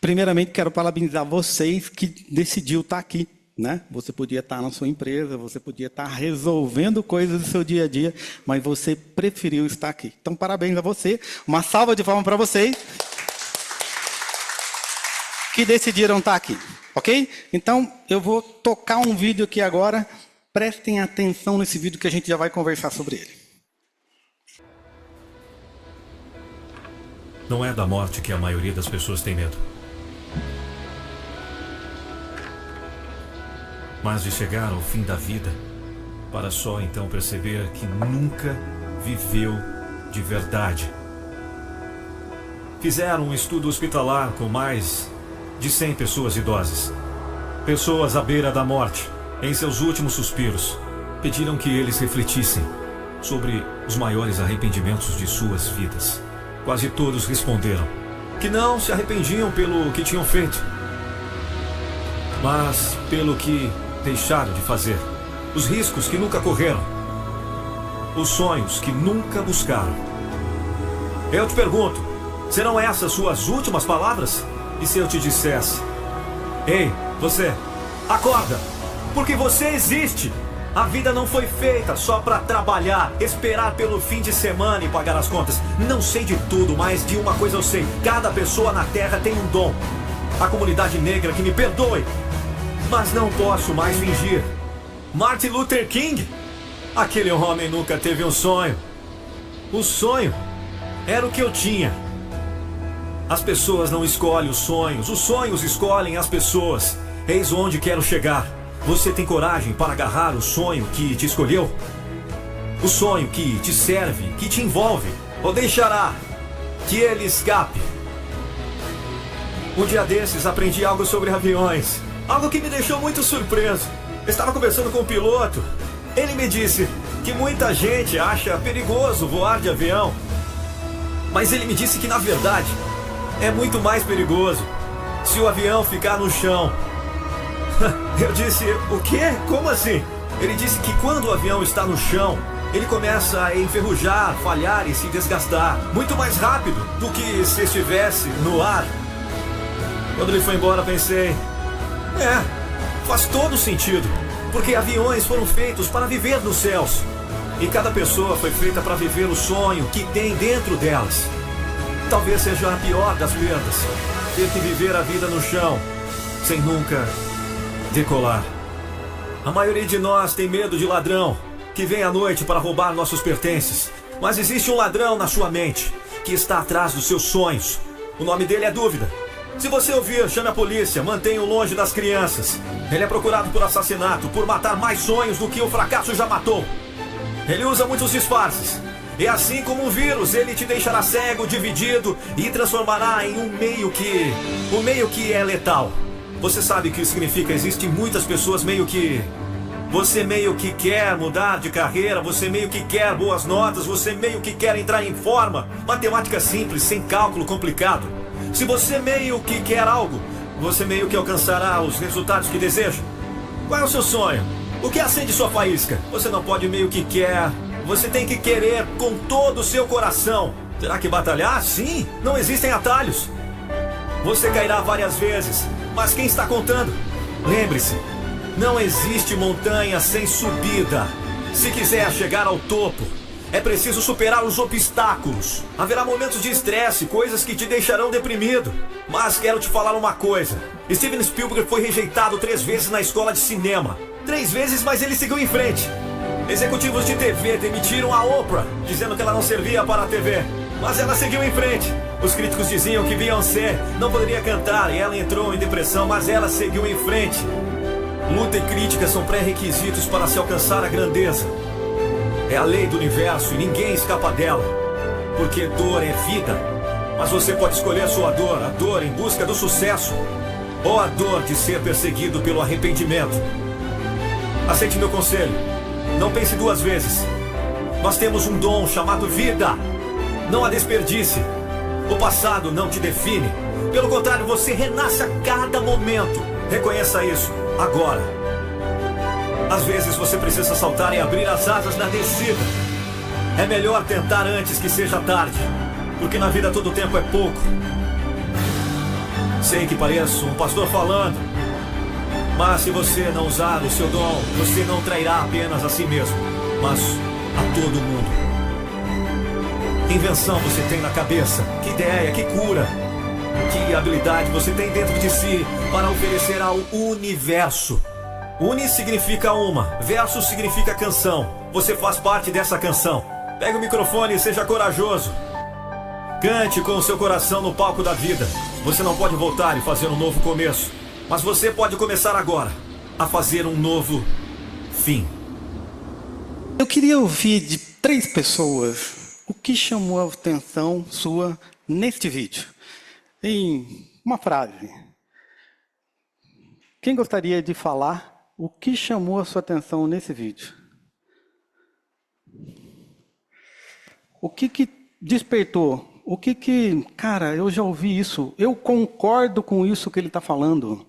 Primeiramente, quero parabenizar vocês que decidiu estar aqui, né? Você podia estar na sua empresa, você podia estar resolvendo coisas do seu dia a dia, mas você preferiu estar aqui. Então, parabéns a você. Uma salva de palmas para vocês que decidiram estar aqui, ok? Então, eu vou tocar um vídeo aqui agora. Prestem atenção nesse vídeo que a gente já vai conversar sobre ele. Não é da morte que a maioria das pessoas tem medo, mas de chegar ao fim da vida, para só então perceber que nunca viveu de verdade. Fizeram um estudo hospitalar com mais de 100 pessoas idosas, pessoas à beira da morte, em seus últimos suspiros. Pediram que eles refletissem sobre os maiores arrependimentos de suas vidas. Quase todos responderam que não se arrependiam pelo que tinham feito, mas pelo que deixaram de fazer, os riscos que nunca correram, os sonhos que nunca buscaram. Eu te pergunto, serão essas suas últimas palavras? E se eu te dissesse: ei, você, acorda, porque você existe. A vida não foi feita só para trabalhar, esperar pelo fim de semana e pagar as contas. Não sei de tudo, mas de uma coisa eu sei: cada pessoa na Terra tem um dom. A comunidade negra que me perdoe, mas não posso mais fingir. Martin Luther King? Aquele homem nunca teve um sonho. O sonho era o que eu tinha. As pessoas não escolhem os sonhos escolhem as pessoas. Eis onde quero chegar. Você tem coragem para agarrar o sonho que te escolheu? O sonho que te serve, que te envolve? Ou deixará que ele escape? Um dia desses aprendi algo sobre aviões. Algo que me deixou muito surpreso. Estava conversando com um piloto. Ele me disse que muita gente acha perigoso voar de avião. Mas ele me disse que na verdade é muito mais perigoso se o avião ficar no chão. Eu disse: o quê? Como assim? Ele disse que quando o avião está no chão, ele começa a enferrujar, falhar e se desgastar muito mais rápido do que se estivesse no ar. Quando ele foi embora, pensei: faz todo sentido, porque aviões foram feitos para viver nos céus, e cada pessoa foi feita para viver o sonho que tem dentro delas. Talvez seja a pior das perdas, ter que viver a vida no chão, sem nunca decolar. A maioria de nós tem medo de ladrão que vem à noite para roubar nossos pertences. Mas existe um ladrão na sua mente que está atrás dos seus sonhos. O nome dele é dúvida. Se você ouvir, chame a polícia, mantenha-o longe das crianças. Ele é procurado por assassinato, por matar mais sonhos do que o fracasso já matou. Ele usa muitos disfarces. E assim como um vírus, ele te deixará cego, dividido e transformará em um meio que é letal. Você sabe o que isso significa? Existem muitas pessoas você meio que quer mudar de carreira, você meio que quer boas notas, você meio que quer entrar em forma. Matemática simples, sem cálculo complicado. Se você meio que quer algo, você meio que alcançará os resultados que deseja. Qual é o seu sonho? O que acende sua faísca? Você não pode meio que quer. Você tem que querer com todo o seu coração. Terá que batalhar? Sim, não existem atalhos. Você cairá várias vezes, mas quem está contando? Lembre-se, não existe montanha sem subida. Se quiser chegar ao topo, é preciso superar os obstáculos. Haverá momentos de estresse, coisas que te deixarão deprimido. Mas quero te falar uma coisa. Steven Spielberg foi rejeitado 3 vezes na escola de cinema. 3 vezes, mas ele seguiu em frente. Executivos de TV demitiram a Oprah, dizendo que ela não servia para a TV. Mas ela seguiu em frente. Os críticos diziam que Beyoncé não poderia cantar e ela entrou em depressão, mas ela seguiu em frente. Luta e crítica são pré-requisitos para se alcançar a grandeza. É a lei do universo e ninguém escapa dela. Porque dor é vida. Mas você pode escolher sua dor, a dor em busca do sucesso, ou a dor de ser perseguido pelo arrependimento. Aceite meu conselho. Não pense 2 vezes. Nós temos um dom chamado vida. Não a desperdice. O passado não te define. Pelo contrário, você renasce a cada momento. Reconheça isso agora. Às vezes você precisa saltar e abrir as asas na descida. É melhor tentar antes que seja tarde, porque na vida todo tempo é pouco. Sei que pareço um pastor falando, mas se você não usar o seu dom, você não trairá apenas a si mesmo, mas a todo mundo. Que invenção você tem na cabeça? Que ideia, que cura, que habilidade você tem dentro de si para oferecer ao universo? Uni significa uma, verso significa canção. Você faz parte dessa canção. Pegue o microfone e seja corajoso. Cante com o seu coração no palco da vida. Você não pode voltar e fazer um novo começo, mas você pode começar agora a fazer um novo fim. Eu queria ouvir de 3 pessoas o que chamou a atenção sua neste vídeo. Em uma frase. Quem gostaria de falar o que chamou a sua atenção nesse vídeo? O que despertou? Cara, eu já ouvi isso. Eu concordo com isso que ele está falando.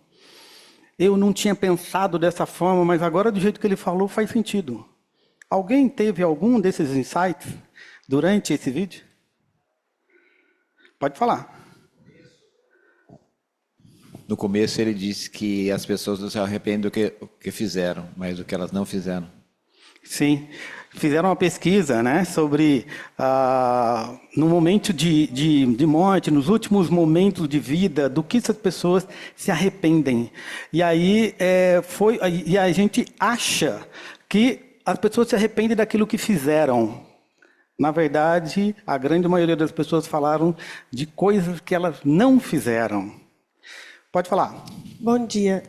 Eu não tinha pensado dessa forma, mas agora do jeito que ele falou faz sentido. Alguém teve algum desses insights durante esse vídeo? Pode falar. No começo ele disse que as pessoas não se arrependem do que fizeram, mas do que elas não fizeram. Sim, fizeram uma pesquisa, né, sobre no momento de morte, nos últimos momentos de vida, do que essas pessoas se arrependem. E aí e a gente acha que as pessoas se arrependem daquilo que fizeram. Na verdade, a grande maioria das pessoas falaram de coisas que elas não fizeram. Pode falar. Bom dia.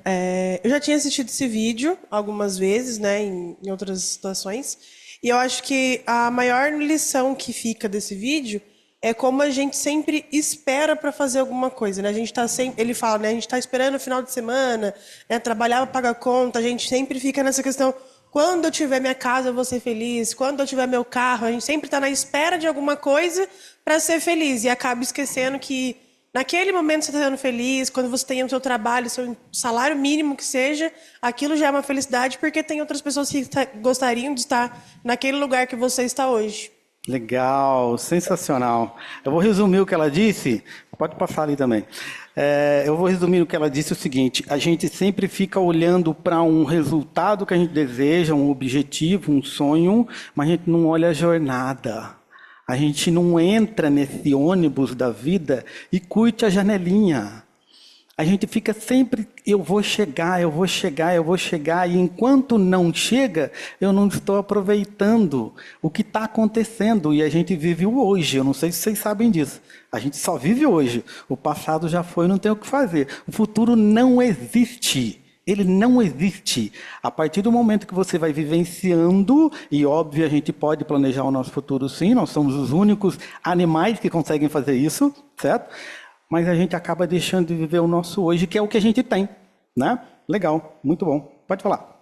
Eu já tinha assistido esse vídeo algumas vezes, né, em outras situações, e eu acho que a maior lição que fica desse vídeo é como a gente sempre espera para fazer alguma coisa, né? A gente tá sempre, ele fala, né, a gente está esperando o final de semana, né, trabalhar para pagar conta, a gente sempre fica nessa questão, quando eu tiver minha casa eu vou ser feliz, quando eu tiver meu carro, a gente sempre está na espera de alguma coisa para ser feliz e acaba esquecendo que naquele momento você está sendo feliz, quando você tem o seu trabalho, o seu salário mínimo que seja, aquilo já é uma felicidade, porque tem outras pessoas que gostariam de estar naquele lugar que você está hoje. Legal, sensacional. Eu vou resumir o que ela disse, pode passar ali também. Eu vou resumir o que ela disse, o seguinte, a gente sempre fica olhando para um resultado que a gente deseja, um objetivo, um sonho, mas a gente não olha a jornada. A gente não entra nesse ônibus da vida e curte a janelinha. A gente fica sempre, eu vou chegar, e enquanto não chega, eu não estou aproveitando o que está acontecendo. E a gente vive o hoje, eu não sei se vocês sabem disso. A gente só vive hoje. O passado já foi, não tem o que fazer. O futuro não existe. Ele não existe. A partir do momento que você vai vivenciando, e óbvio, a gente pode planejar o nosso futuro sim, nós somos os únicos animais que conseguem fazer isso, certo? Mas a gente acaba deixando de viver o nosso hoje, que é o que a gente tem, né? Legal, muito bom. Pode falar.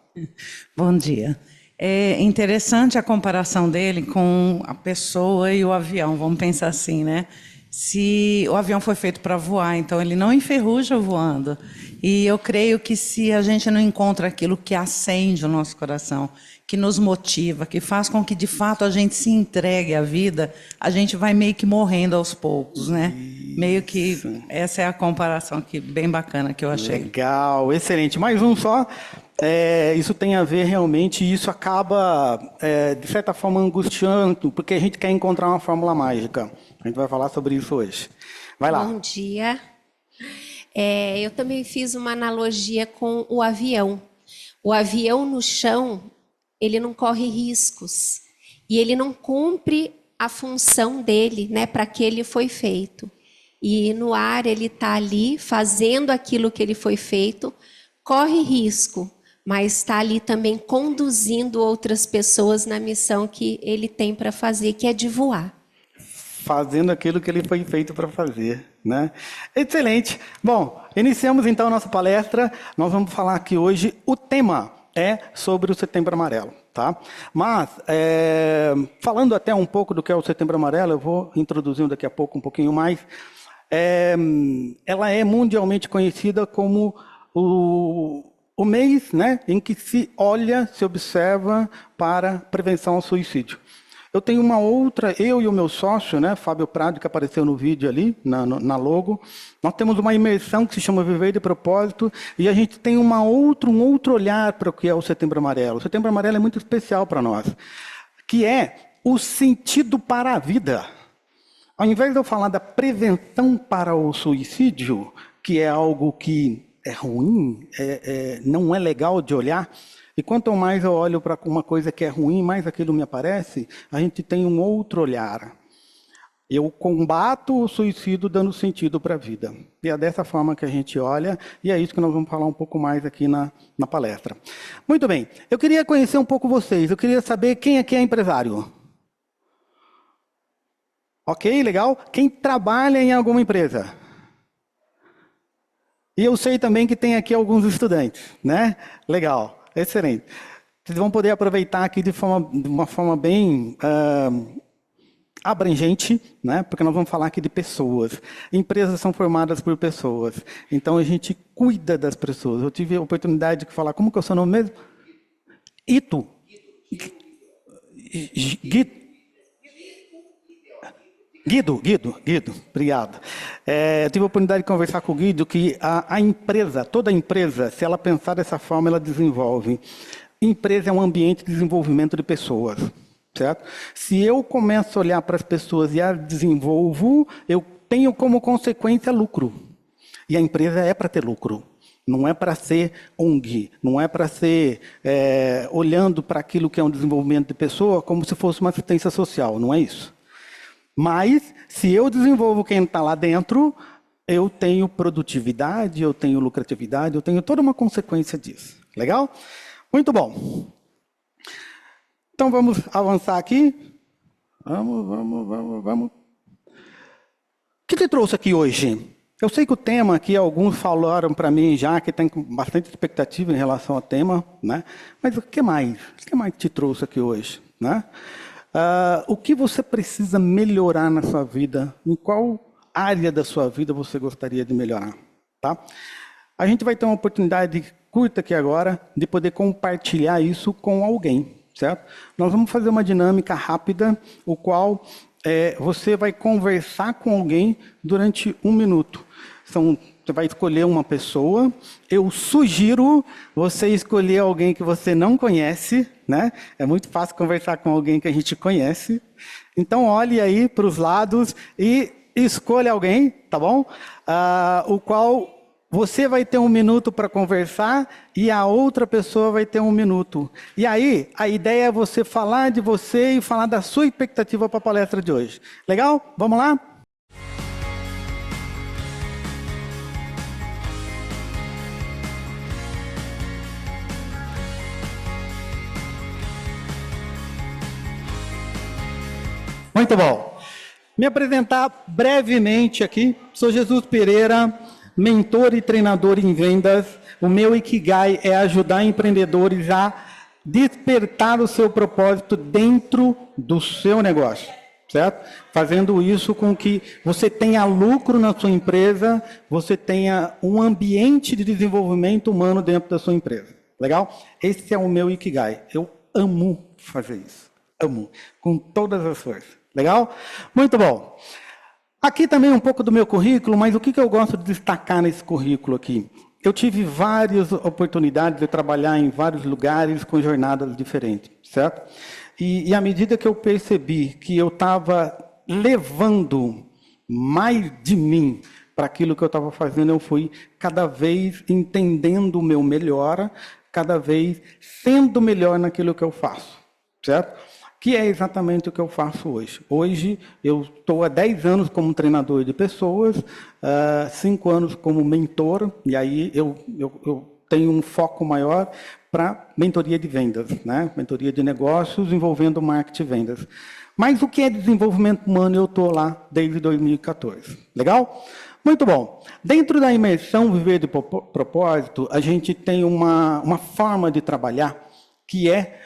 Bom dia. É interessante a comparação dele com a pessoa e o avião, vamos pensar assim, né? Se o avião foi feito para voar, então ele não enferruja voando. E eu creio que se a gente não encontra aquilo que acende o nosso coração, que nos motiva, que faz com que de fato a gente se entregue à vida, a gente vai meio que morrendo aos poucos, né? Meio que essa é a comparação que bem bacana que eu achei. Legal, excelente. Mais um só. Isso tem a ver realmente, e isso acaba, de certa forma, angustiando, porque a gente quer encontrar uma fórmula mágica. A gente vai falar sobre isso hoje. Vai lá. Bom dia. Eu também fiz uma analogia com o avião. O avião no chão, ele não corre riscos. E ele não cumpre a função dele, né, para que ele foi feito. E no ar ele está ali fazendo aquilo que ele foi feito, corre risco, mas está ali também conduzindo outras pessoas na missão que ele tem para fazer, que é de voar. Fazendo aquilo que ele foi feito para fazer, né? Excelente. Bom, iniciamos então a nossa palestra. Nós vamos falar aqui hoje, o tema é sobre o Setembro Amarelo, tá? Mas, falando até um pouco do que é o Setembro Amarelo, eu vou introduzir daqui a pouco um pouquinho mais. Ela é mundialmente conhecida como o mês, né, em que se olha, se observa para prevenção ao suicídio. Eu tenho uma outra, eu e o meu sócio, né, Fábio Prado, que apareceu no vídeo ali, na logo. Nós temos uma imersão que se chama Viver de Propósito, e a gente tem um outro olhar para o que é o Setembro Amarelo. O Setembro Amarelo é muito especial para nós, que é o sentido para a vida. Ao invés de eu falar da prevenção para o suicídio, que é algo que é ruim, não é legal de olhar, e quanto mais eu olho para uma coisa que é ruim, mais aquilo me aparece, a gente tem um outro olhar. Eu combato o suicídio dando sentido para a vida. E é dessa forma que a gente olha, e é isso que nós vamos falar um pouco mais aqui na palestra. Muito bem, eu queria conhecer um pouco vocês, eu queria saber quem aqui é empresário. Ok, legal? Quem trabalha em alguma empresa? E eu sei também que tem aqui alguns estudantes, né? Legal. Excelente. Vocês vão poder aproveitar aqui de uma forma bem abrangente, né? Porque nós vamos falar aqui de pessoas. Empresas são formadas por pessoas. Então, a gente cuida das pessoas. Eu tive a oportunidade de falar, como que é o seu nome mesmo? Ito. Guido, obrigado. Eu tive a oportunidade de conversar com o Guido que a empresa, toda empresa, se ela pensar dessa forma, ela desenvolve. Empresa é um ambiente de desenvolvimento de pessoas, certo? Se eu começo a olhar para as pessoas e as desenvolvo, eu tenho como consequência lucro. E a empresa é para ter lucro. Não é para ser ONG, não é para ser olhando para aquilo que é um desenvolvimento de pessoa como se fosse uma assistência social, não é isso. Mas, se eu desenvolvo quem está lá dentro, eu tenho produtividade, eu tenho lucratividade, eu tenho toda uma consequência disso. Legal? Muito bom. Então, vamos avançar aqui. Vamos. O que te trouxe aqui hoje? Eu sei que o tema aqui, alguns falaram para mim já, que tem bastante expectativa em relação ao tema, né? Mas o que mais? O que mais te trouxe aqui hoje, né? O que você precisa melhorar na sua vida? Em qual área da sua vida você gostaria de melhorar? Tá? A gente vai ter uma oportunidade curta aqui agora de poder compartilhar isso com alguém, certo? Nós vamos fazer uma dinâmica rápida, o qual você vai conversar com alguém durante 1 minuto. Você vai escolher uma pessoa. Eu sugiro você escolher alguém que você não conhece, né? É muito fácil conversar com alguém que a gente conhece. Então, olhe aí para os lados e escolha alguém, tá bom? O qual você vai ter 1 minuto para conversar e a outra pessoa vai ter 1 minuto. E aí, a ideia é você falar de você e falar da sua expectativa para a palestra de hoje. Legal? Vamos lá? Muito bom. Me apresentar brevemente aqui. Sou Jesus Pereira, mentor e treinador em vendas. O meu Ikigai é ajudar empreendedores a despertar o seu propósito dentro do seu negócio, certo? Fazendo isso com que você tenha lucro na sua empresa, você tenha um ambiente de desenvolvimento humano dentro da sua empresa. Legal? Esse é o meu Ikigai. Eu amo fazer isso. Amo. Com todas as forças. Legal? Muito bom. Aqui também um pouco do meu currículo, mas o que eu gosto de destacar nesse currículo aqui? Eu tive várias oportunidades de trabalhar em vários lugares com jornadas diferentes, certo? E à medida que eu percebi que eu estava levando mais de mim para aquilo que eu estava fazendo, eu fui cada vez entendendo o meu melhor, cada vez sendo melhor naquilo que eu faço, certo? Que é exatamente o que eu faço hoje. Hoje, eu estou há 10 anos como treinador de pessoas, 5 anos como mentor, e aí eu tenho um foco maior para mentoria de vendas, né? Mentoria de negócios envolvendo marketing e vendas. Mas o que é desenvolvimento humano, eu estou lá desde 2014. Legal? Muito bom. Dentro da imersão Viver de Propósito, a gente tem uma forma de trabalhar que é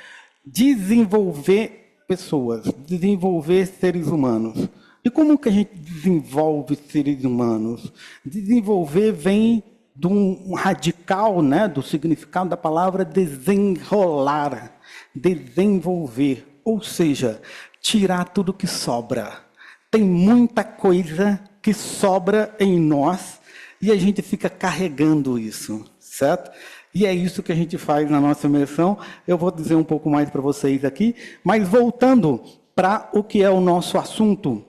desenvolver pessoas, desenvolver seres humanos. E como que a gente desenvolve seres humanos? Desenvolver vem de um radical, né, do significado da palavra desenrolar, desenvolver. Ou seja, tirar tudo que sobra. Tem muita coisa que sobra em nós e a gente fica carregando isso, certo? E é isso que a gente faz na nossa imersão. Eu vou dizer um pouco mais para vocês aqui, mas voltando para o que é o nosso assunto.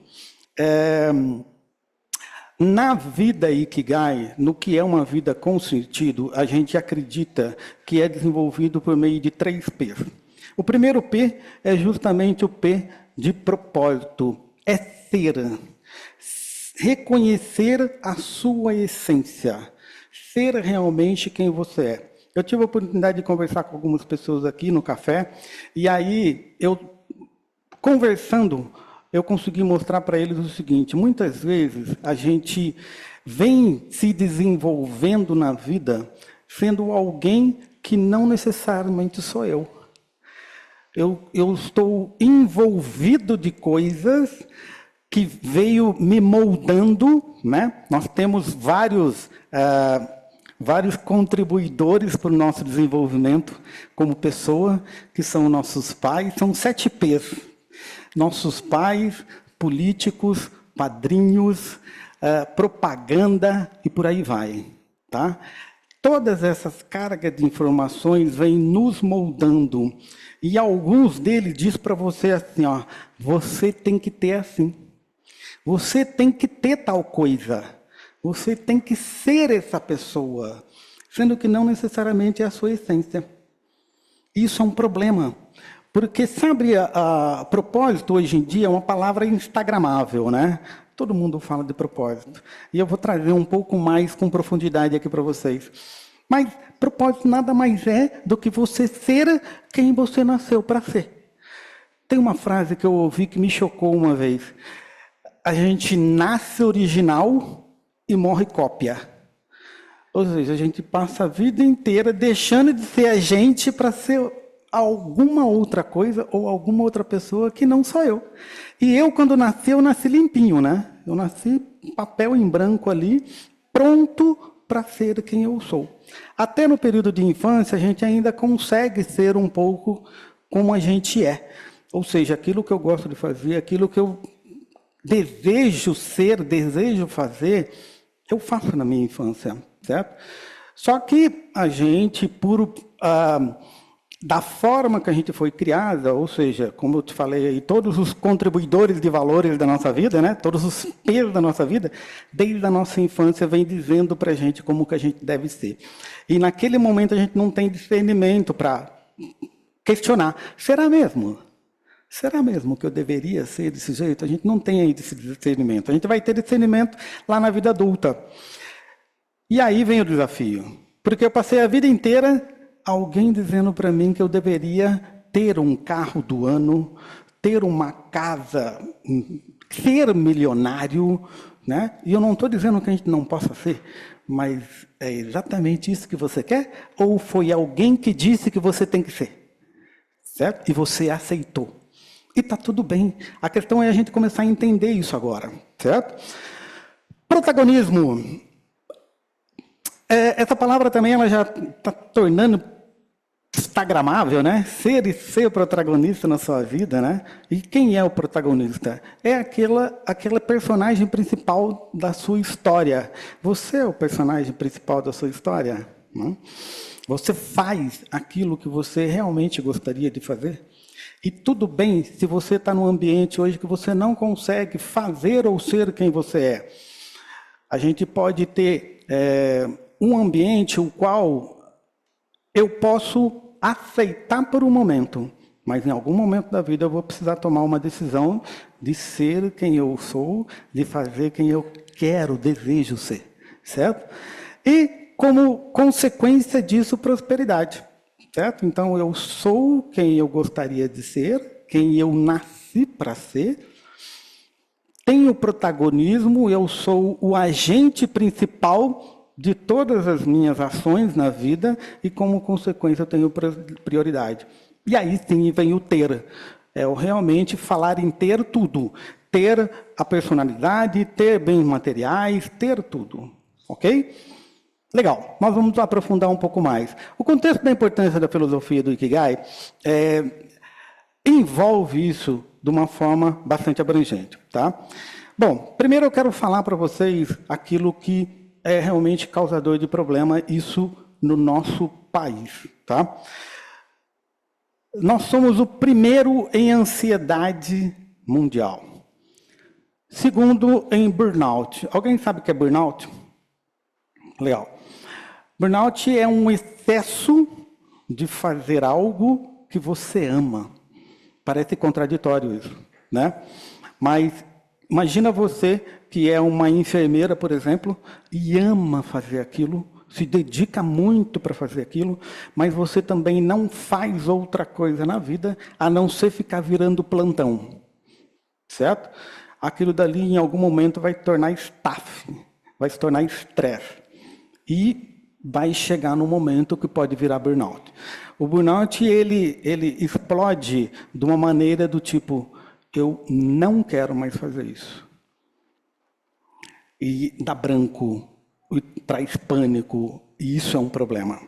Na vida Ikigai, no que é uma vida com sentido, a gente acredita que é desenvolvido por meio de 3 P's. O primeiro P é justamente o P de propósito, é ser. Reconhecer a sua essência, ser realmente quem você é. Eu tive a oportunidade de conversar com algumas pessoas aqui no café, e aí, conversando, eu consegui mostrar para eles o seguinte: muitas vezes a gente vem se desenvolvendo na vida sendo alguém que não necessariamente sou eu. Eu estou envolvido de coisas que veio me moldando, né? Nós temos vários contribuidores para o nosso desenvolvimento como pessoa, que são nossos pais, são 7 P's. Nossos pais, políticos, padrinhos, propaganda e por aí vai, tá? Todas essas cargas de informações vêm nos moldando. E alguns deles diz para você assim, ó, você tem que ter assim. Você tem que ter tal coisa. Você tem que ser essa pessoa, sendo que não necessariamente é a sua essência. Isso é um problema. Porque, sabe, propósito hoje em dia é uma palavra instagramável, né? Todo mundo fala de propósito. E eu vou trazer um pouco mais com profundidade aqui para vocês. Mas propósito nada mais é do que você ser quem você nasceu para ser. Tem uma frase que eu ouvi que me chocou uma vez. A gente nasce original e morre cópia. Ou seja, a gente passa a vida inteira deixando de ser a gente para ser alguma outra coisa ou alguma outra pessoa que não sou eu. E eu, quando nasci, eu nasci limpinho, né? Eu nasci papel em branco ali, pronto para ser quem eu sou. Até no período de infância, a gente ainda consegue ser um pouco como a gente é. Ou seja, aquilo que eu gosto de fazer, aquilo que eu desejo ser, desejo fazer, eu faço na minha infância, certo? Só que a gente, da forma que a gente foi criada, ou seja, como eu te falei aí, todos os contribuidores de valores da nossa vida, né? Todos os pesos da nossa vida, desde a nossa infância, vem dizendo para a gente como que a gente deve ser. E naquele momento a gente não tem discernimento para questionar. Será mesmo? Será mesmo que eu deveria ser desse jeito? A gente não tem aí esse discernimento. A gente vai ter discernimento lá na vida adulta. E aí vem o desafio. Porque eu passei a vida inteira alguém dizendo para mim que eu deveria ter um carro do ano, ter uma casa, ser milionário, né? E eu não estou dizendo que a gente não possa ser, mas é exatamente isso que você quer? Ou foi alguém que disse que você tem que ser? Certo? E você aceitou. E está tudo bem. A questão é a gente começar a entender isso agora, certo? Protagonismo. Essa palavra também ela já está tornando instagramável, né? Ser e ser protagonista na sua vida, né? E quem é o protagonista? É aquela personagem principal da sua história. Você é o personagem principal da sua história, não? Você faz aquilo que você realmente gostaria de fazer? E tudo bem se você está num ambiente hoje que você não consegue fazer ou ser quem você é. A gente pode ter um ambiente o qual eu posso aceitar por um momento, mas em algum momento da vida eu vou precisar tomar uma decisão de ser quem eu sou, de fazer quem eu quero, desejo ser, certo? E como consequência disso, prosperidade. Certo? Então, eu sou quem eu gostaria de ser, quem eu nasci para ser, tenho protagonismo, eu sou o agente principal de todas as minhas ações na vida e, como consequência, eu tenho prioridade. E aí sim vem o ter. É o realmente falar em ter tudo. Ter a personalidade, ter bens materiais, ter tudo. Ok? Legal, nós vamos aprofundar um pouco mais. O contexto da importância da filosofia do Ikigai envolve isso de uma forma bastante abrangente, tá? Bom, primeiro eu quero falar para vocês aquilo que é realmente causador de problema, isso no nosso país, tá? Nós somos o primeiro em ansiedade mundial. Segundo, em burnout. Alguém sabe o que é burnout? Legal. Burnout é um excesso de fazer algo que você ama. Parece contraditório isso, né? Mas imagina você que é uma enfermeira, por exemplo, e ama fazer aquilo, se dedica muito para fazer aquilo, mas você também não faz outra coisa na vida a não ser ficar virando plantão, certo? Aquilo dali em algum momento vai tornar estafe, vai se tornar estresse e vai chegar no momento que pode virar burnout. O burnout ele explode de uma maneira do tipo, eu não quero mais fazer isso. E dá branco, traz pânico, e isso é um problema,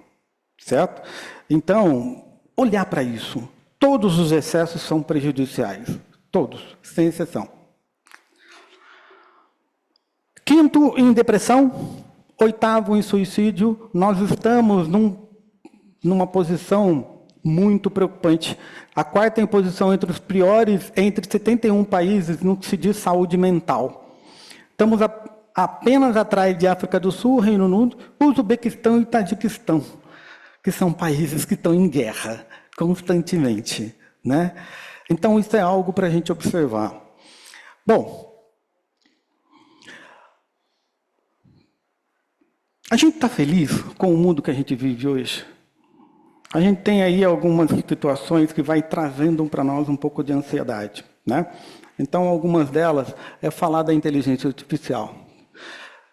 certo? Então, olhar para isso. Todos os excessos são prejudiciais, todos, sem exceção. Quinto, em depressão. Oitavo, em suicídio. Nós estamos numa posição muito preocupante. A quarta em posição entre os piores, entre 71 países no que se diz saúde mental. Estamos apenas atrás de África do Sul, Reino Unido, Uzbequistão e Tajiquistão, que são países que estão em guerra constantemente, né? Então, isso é algo para a gente observar. Bom, a gente está feliz com o mundo que a gente vive hoje? A gente tem aí algumas situações que vai trazendo para nós um pouco de ansiedade, né? Então, algumas delas é falar da inteligência artificial.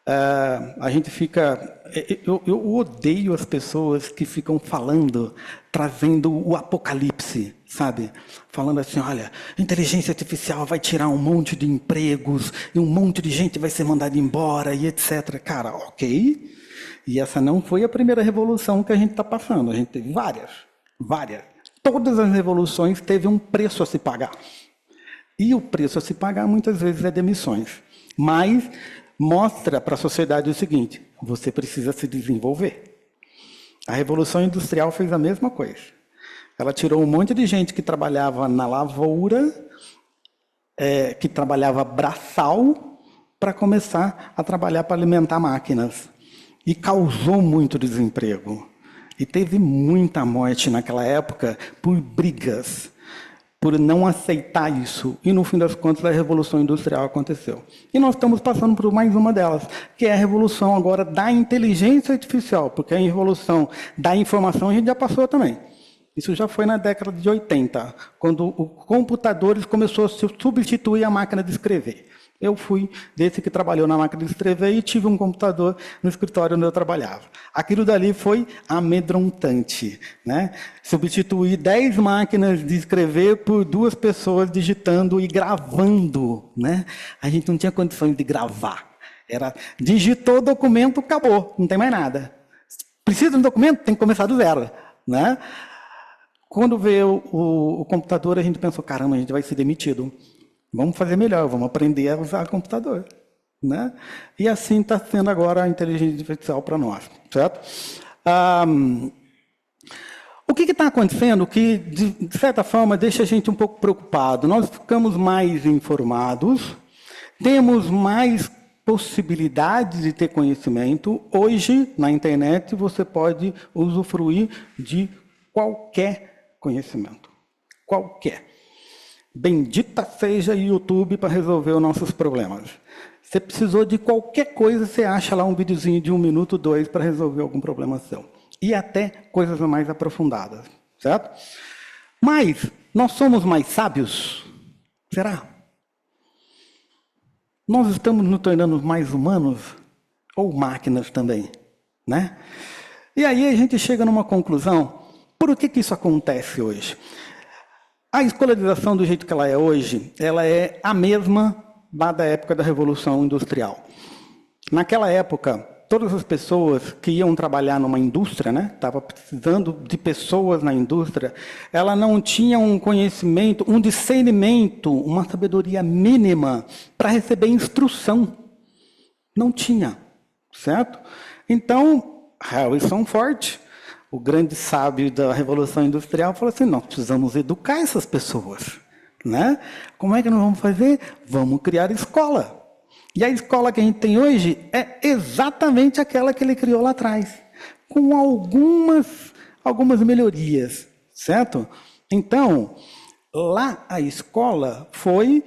A gente fica... Eu odeio as pessoas que ficam falando, trazendo o apocalipse, sabe? Falando assim, olha, a inteligência artificial vai tirar um monte de empregos, e um monte de gente vai ser mandada embora, e etc. Cara, ok. E essa não foi a primeira revolução que a gente está passando. A gente teve várias. Todas as revoluções teve um preço a se pagar. E o preço a se pagar, muitas vezes, é demissões. Mas mostra para a sociedade o seguinte, você precisa se desenvolver. A Revolução Industrial fez a mesma coisa. Ela tirou um monte de gente que trabalhava na lavoura, que trabalhava braçal, para começar a trabalhar para alimentar máquinas. E causou muito desemprego. E teve muita morte naquela época por brigas, por não aceitar isso. E, no fim das contas, a Revolução Industrial aconteceu. E nós estamos passando por mais uma delas, que é a revolução agora da inteligência artificial, porque a revolução da informação a gente já passou também. Isso já foi na década de 80, quando os computadores começou a substituir a máquina de escrever. Eu fui desse que trabalhou na máquina de escrever e tive um computador no escritório onde eu trabalhava. Aquilo dali foi amedrontante, né? Substituir 10 máquinas de escrever por 2 pessoas digitando e gravando, né? A gente não tinha condições de gravar. Era digitou o documento, acabou, não tem mais nada. Precisa de um documento? Tem que começar do zero, né? Quando veio o computador, a gente pensou, caramba, a gente vai ser demitido. Vamos fazer melhor, vamos aprender a usar computador, né? E assim está sendo agora a inteligência artificial para nós, certo? O que está acontecendo que, de certa forma, deixa a gente um pouco preocupado? Nós ficamos mais informados, temos mais possibilidades de ter conhecimento. Hoje, na internet, você pode usufruir de qualquer conhecimento. Qualquer. Bendita seja o YouTube para resolver os nossos problemas. Você precisou de qualquer coisa, você acha lá um videozinho de 1 minuto, 2 para resolver algum problema seu. E até coisas mais aprofundadas, certo? Mas nós somos mais sábios? Será? Nós estamos nos tornando mais humanos? Ou máquinas também, né? E aí a gente chega numa conclusão. Por que isso acontece hoje? A escolarização do jeito que ela é hoje, ela é a mesma da época da Revolução Industrial. Naquela época, todas as pessoas que iam trabalhar numa indústria, né, estava precisando de pessoas na indústria, ela não tinha um conhecimento, um discernimento, uma sabedoria mínima para receber instrução. Não tinha, certo? Então, Harrison Ford, o grande sábio da Revolução Industrial, falou assim, nós precisamos educar essas pessoas, né? Como é que nós vamos fazer? Vamos criar escola. E a escola que a gente tem hoje é exatamente aquela que ele criou lá atrás, com algumas melhorias, certo? Então, lá a escola foi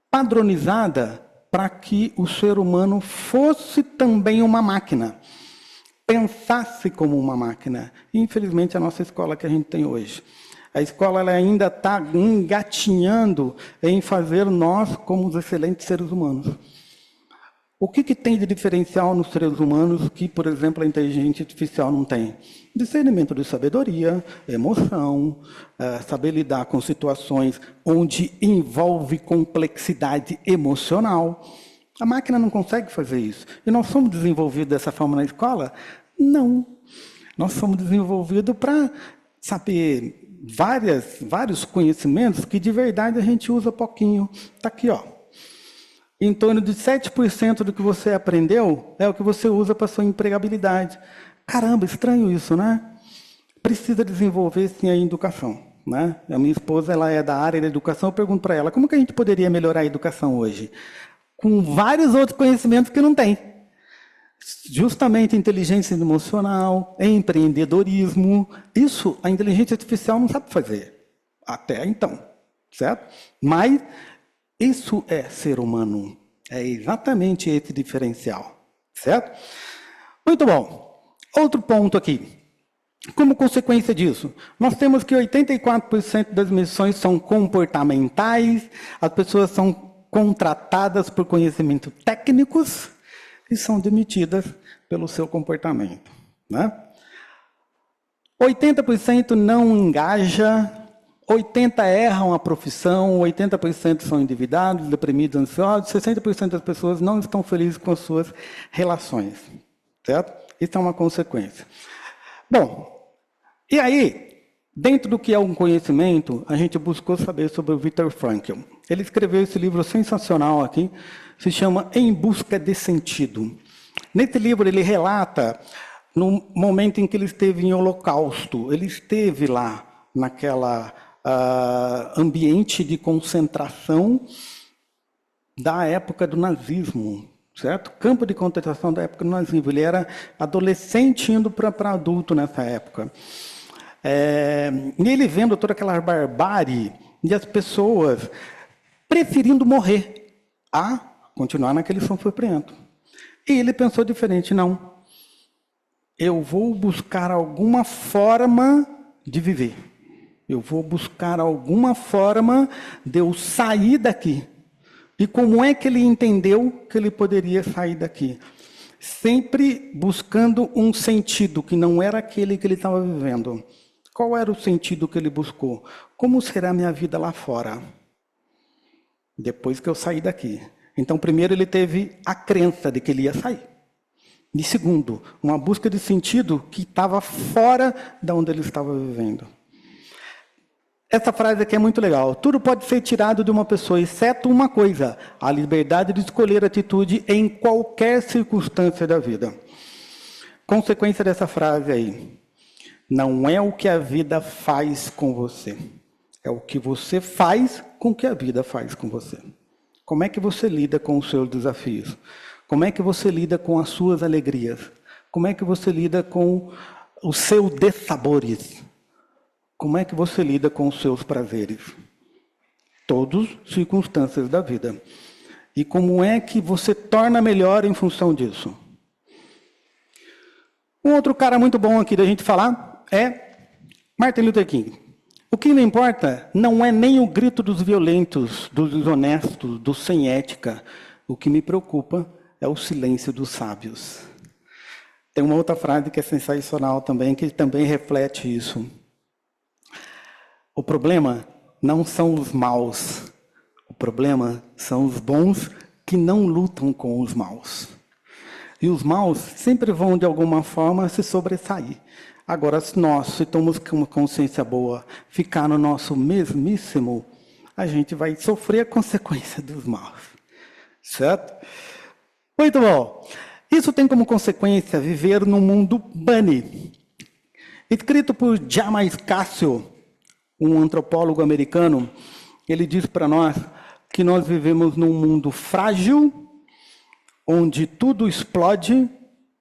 padronizada para que o ser humano fosse também uma máquina, pensasse como uma máquina. Infelizmente, a nossa escola que a gente tem hoje. A escola ela ainda está engatinhando em fazer nós como os excelentes seres humanos. O que tem de diferencial nos seres humanos que, por exemplo, a inteligência artificial não tem? Discernimento de sabedoria, emoção, saber lidar com situações onde envolve complexidade emocional. A máquina não consegue fazer isso. E nós somos desenvolvidos dessa forma na escola? Não. Nós somos desenvolvidos para saber vários conhecimentos que de verdade a gente usa pouquinho. Está aqui, ó. Em torno de 7% do que você aprendeu é o que você usa para sua empregabilidade. Caramba, estranho isso, né? Precisa desenvolver sim a educação, né? A minha esposa ela é da área da educação, eu pergunto para ela, como que a gente poderia melhorar a educação hoje? Com vários outros conhecimentos que não tem. Justamente inteligência emocional, empreendedorismo, isso a inteligência artificial não sabe fazer, até então, certo? Mas isso é ser humano, é exatamente esse diferencial, certo? Muito bom. Outro ponto aqui. Como consequência disso, nós temos que 84% das missões são comportamentais, as pessoas são contratadas por conhecimentos técnicos, e são demitidas pelo seu comportamento, né? 80% não engaja, 80% erram a profissão, 80% são endividados, deprimidos, ansiosos, 60% das pessoas não estão felizes com as suas relações, certo? Isso é uma consequência. Bom, e aí, dentro do que é um conhecimento, a gente buscou saber sobre o Viktor Frankl. Ele escreveu esse livro sensacional aqui, se chama Em Busca de Sentido. Nesse livro ele relata no momento em que ele esteve em Holocausto. Ele esteve lá naquela ambiente de concentração da época do nazismo, certo? Campo de concentração da época do nazismo. Ele era adolescente indo para adulto nessa época. E ele vendo toda aquela barbárie e as pessoas preferindo morrer a continuar naquele sofrimento. E ele pensou diferente, não. Eu vou buscar alguma forma de viver. Eu vou buscar alguma forma de eu sair daqui. E como é que ele entendeu que ele poderia sair daqui? Sempre buscando um sentido que não era aquele que ele estava vivendo. Qual era o sentido que ele buscou? Como será a minha vida lá fora? Depois que eu sair daqui. Então, primeiro, ele teve a crença de que ele ia sair. E segundo, uma busca de sentido que estava fora de onde ele estava vivendo. Essa frase aqui é muito legal. Tudo pode ser tirado de uma pessoa, exceto uma coisa: a liberdade de escolher atitude em qualquer circunstância da vida. Consequência dessa frase aí. Não é o que a vida faz com você. É o que você faz com o que a vida faz com você. Como é que você lida com os seus desafios? Como é que você lida com as suas alegrias? Como é que você lida com os seus dessabores? Como é que você lida com os seus prazeres? Todas circunstâncias da vida. E como é que você torna melhor em função disso? Um outro cara muito bom aqui da gente falar é Martin Luther King. O que não importa não é nem o grito dos violentos, dos desonestos, dos sem ética. O que me preocupa é o silêncio dos sábios. Tem uma outra frase que é sensacional também, que também reflete isso. O problema não são os maus. O problema são os bons que não lutam com os maus. E os maus sempre vão, de alguma forma, se sobressair. Agora, se nós, se estamos com uma consciência boa, ficar no nosso mesmíssimo, a gente vai sofrer a consequência dos maus. Certo? Muito bom. Isso tem como consequência viver num mundo bunny. Escrito por Jamais Cássio, um antropólogo americano, ele diz para nós que nós vivemos num mundo frágil, onde tudo explode,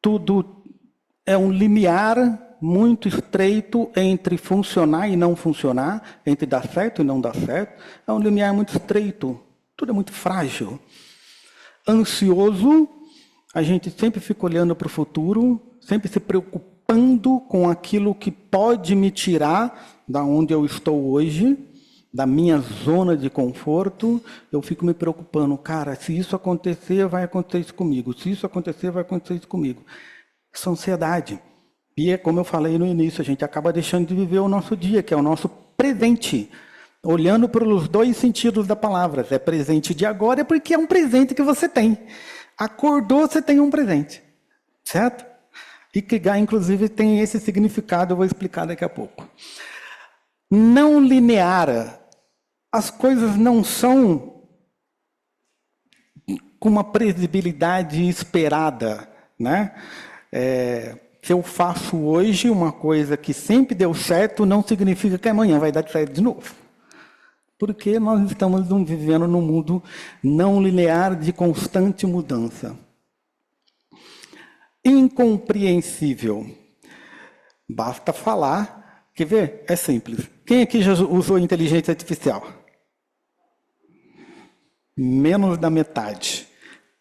tudo é um limiar muito estreito entre funcionar e não funcionar, entre dar certo e não dar certo. É um limiar muito estreito, tudo é muito frágil. Ansioso, a gente sempre fica olhando para o futuro, sempre se preocupando com aquilo que pode me tirar da onde eu estou hoje, da minha zona de conforto. Eu fico me preocupando, cara, se isso acontecer, vai acontecer isso comigo. Se isso acontecer, vai acontecer isso comigo. Isso é ansiedade. E é como eu falei no início, a gente acaba deixando de viver o nosso dia, que é o nosso presente. Olhando pelos dois sentidos da palavra. É presente de agora, é porque é um presente que você tem. Acordou, você tem um presente. Certo? Ikigai, inclusive, tem esse significado, eu vou explicar daqui a pouco. Não linear. As coisas não são com uma previsibilidade esperada, né? Se eu faço hoje uma coisa que sempre deu certo, não significa que amanhã vai dar certo de novo. Porque nós estamos vivendo num mundo não linear de constante mudança. Incompreensível. Basta falar. Quer ver? É simples. Quem aqui já usou inteligência artificial? Menos da metade.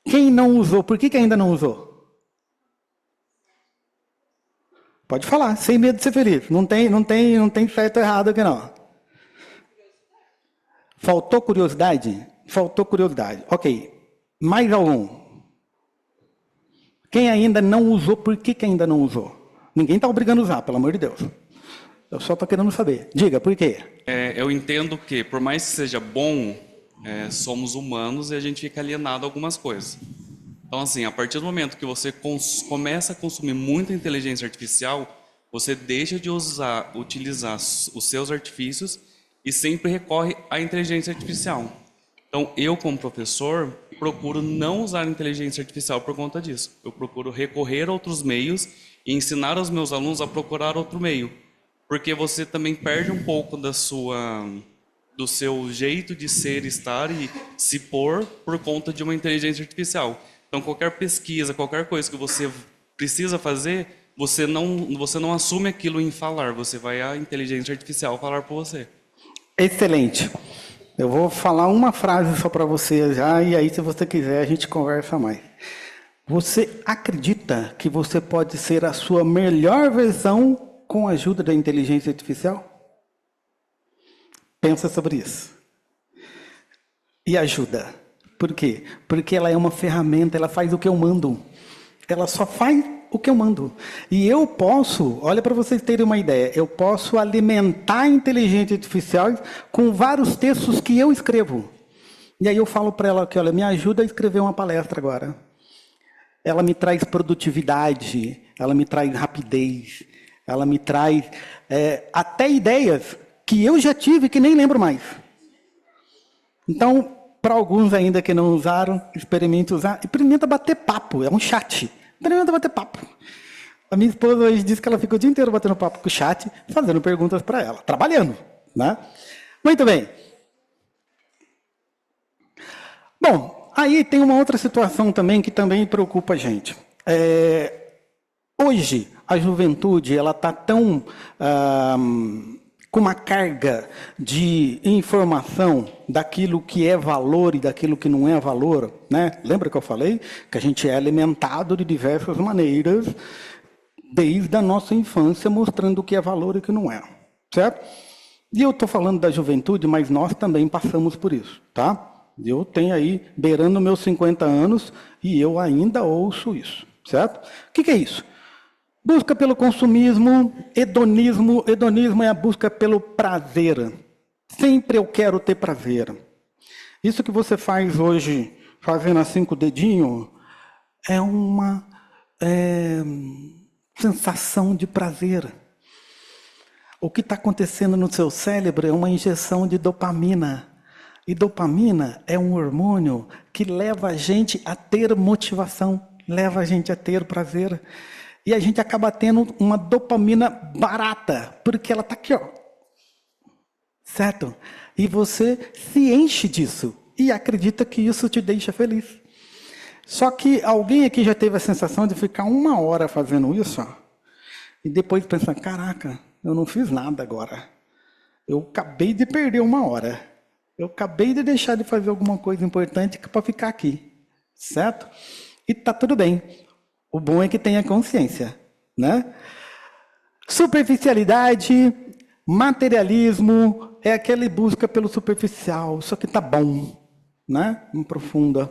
Quem não usou? Por que ainda não usou? Pode falar, sem medo de ser feliz. Não tem certo ou errado aqui não. Faltou curiosidade? Faltou curiosidade. Ok. Mais algum? Quem ainda não usou, por que ainda não usou? Ninguém está obrigando a usar, pelo amor de Deus. Eu só estou querendo saber. Diga, por quê? Eu entendo que, por mais que seja bom, somos humanos e a gente fica alienado a algumas coisas. Então, assim, a partir do momento que você começa a consumir muita inteligência artificial, você deixa de utilizar os seus artifícios e sempre recorre à inteligência artificial. Então, eu, como professor, procuro não usar a inteligência artificial por conta disso. Eu procuro recorrer a outros meios e ensinar aos meus alunos a procurar outro meio. Porque você também perde um pouco do seu jeito de ser, estar e se pôr por conta de uma inteligência artificial. Então, qualquer pesquisa, qualquer coisa que você precisa fazer, você não assume aquilo em falar, você vai à inteligência artificial falar por você. Excelente. Eu vou falar uma frase só para você já, e aí, se você quiser, a gente conversa mais. Você acredita que você pode ser a sua melhor versão com a ajuda da inteligência artificial? Pensa sobre isso. E ajuda. Por quê? Porque ela é uma ferramenta, ela faz o que eu mando. Ela só faz o que eu mando. E eu posso, olha para vocês terem uma ideia, eu posso alimentar a inteligência artificial com vários textos que eu escrevo. E aí eu falo para ela que, olha, me ajuda a escrever uma palestra agora. Ela me traz produtividade, ela me traz rapidez, ela me traz até ideias que eu já tive que nem lembro mais. Então, para alguns ainda que não usaram, experimente usar. Experimenta bater papo, é um chat. Experimenta bater papo. A minha esposa hoje disse que ela fica o dia inteiro batendo papo com o chat, fazendo perguntas para ela, trabalhando, né? Muito bem. Bom, aí tem uma outra situação também que também preocupa a gente. Hoje, a juventude ela está tão com uma carga de informação daquilo que é valor e daquilo que não é valor, né? Lembra que eu falei que a gente é alimentado de diversas maneiras desde a nossa infância, mostrando o que é valor e o que não é, certo? E eu estou falando da juventude, mas nós também passamos por isso, tá? Eu tenho aí, beirando meus 50 anos, e eu ainda ouço isso, certo? O que é isso? Busca pelo consumismo, hedonismo. Hedonismo é a busca pelo prazer. Sempre eu quero ter prazer. Isso que você faz hoje, fazendo assim com o dedinho, é uma sensação de prazer. O que está acontecendo no seu cérebro é uma injeção de dopamina. E dopamina é um hormônio que leva a gente a ter motivação, leva a gente a ter prazer. E a gente acaba tendo uma dopamina barata, porque ela está aqui, ó. Certo? E você se enche disso e acredita que isso te deixa feliz. Só que alguém aqui já teve a sensação de ficar 1 hora fazendo isso, ó, e depois pensar, caraca, eu não fiz nada agora. Eu acabei de perder 1 hora. Eu acabei de deixar de fazer alguma coisa importante para ficar aqui. Certo? E tá tudo bem. O bom é que tenha consciência, né? Superficialidade, materialismo, é aquela busca pelo superficial. Isso aqui tá bom, né? Não profunda.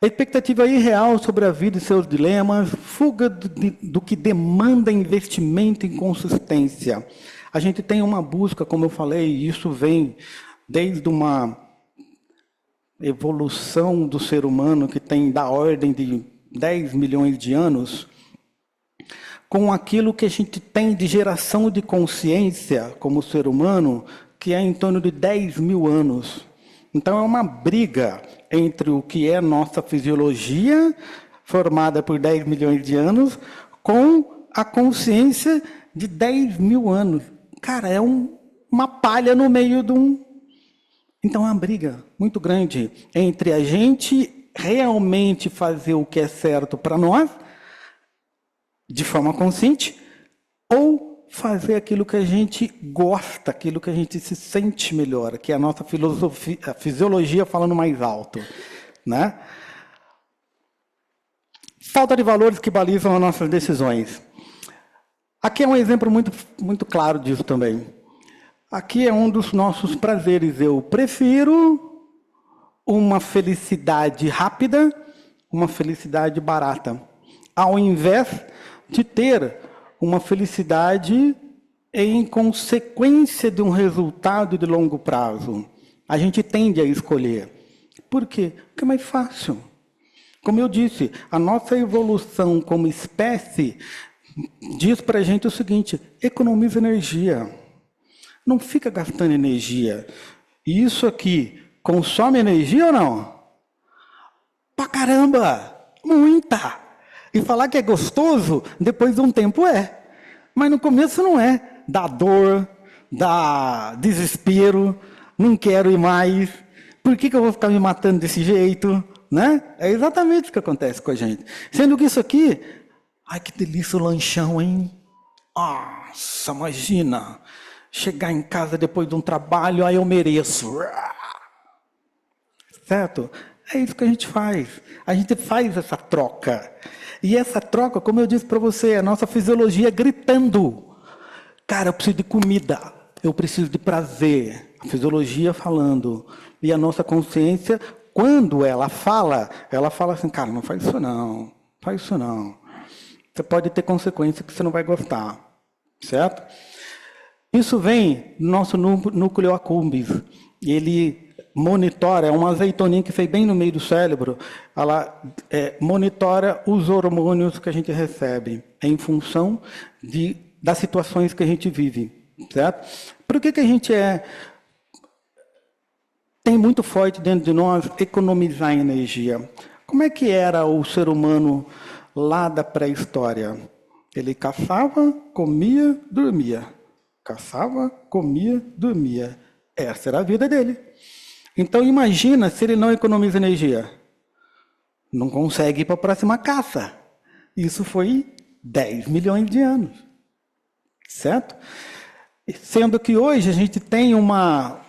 A expectativa irreal sobre a vida e seus dilemas, fuga do que demanda investimento em consistência. A gente tem uma busca, como eu falei, e isso vem desde uma evolução do ser humano que tem da ordem de 10 milhões de anos, com aquilo que a gente tem de geração de consciência como ser humano, que é em torno de 10 mil anos. Então é uma briga entre o que é nossa fisiologia, formada por 10 milhões de anos, com a consciência de 10 mil anos. Cara, é uma palha no meio de um... Então é uma briga muito grande entre a gente realmente fazer o que é certo para nós, de forma consciente, ou fazer aquilo que a gente gosta, aquilo que a gente se sente melhor, que é a nossa filosofia, a fisiologia falando mais alto, né? Falta de valores que balizam as nossas decisões. Aqui é um exemplo muito claro disso também. Aqui é um dos nossos prazeres. Eu prefiro uma felicidade rápida, uma felicidade barata, ao invés de ter uma felicidade em consequência de um resultado de longo prazo. A gente tende a escolher. Por quê? Porque é mais fácil. Como eu disse, a nossa evolução como espécie diz para a gente o seguinte: economiza energia. Não fica gastando energia. E isso aqui consome energia ou não? Pra caramba! Muita! E falar que é gostoso, depois de um tempo é. Mas no começo não é. Dá dor, dá desespero, não quero ir mais. Por que eu vou ficar me matando desse jeito? Né? É exatamente o que acontece com a gente. Sendo que isso aqui, ai que delícia o lanchão, hein? Nossa, imagina, chegar em casa depois de um trabalho, aí eu mereço. Certo? É isso que a gente faz. A gente faz essa troca. E essa troca, como eu disse para você, é a nossa fisiologia gritando. Cara, eu preciso de comida, eu preciso de prazer. A fisiologia falando. E a nossa consciência, quando ela fala assim, cara, não faz isso não, faz isso não. Você pode ter consequência que você não vai gostar. Certo? Isso vem do nosso núcleo accumbens. Ele monitora, é uma azeitoninha que fez bem no meio do cérebro, ela monitora os hormônios que a gente recebe em função das situações que a gente vive, certo? Por que a gente tem muito forte dentro de nós economizar energia? Como é que era o ser humano lá da pré-história? Ele caçava, comia, dormia. Caçava, comia, dormia. Essa era a vida dele. Então imagina se ele não economiza energia. Não consegue ir para a próxima caça. Isso foi 10 milhões de anos. Certo? Sendo que hoje a gente tem uma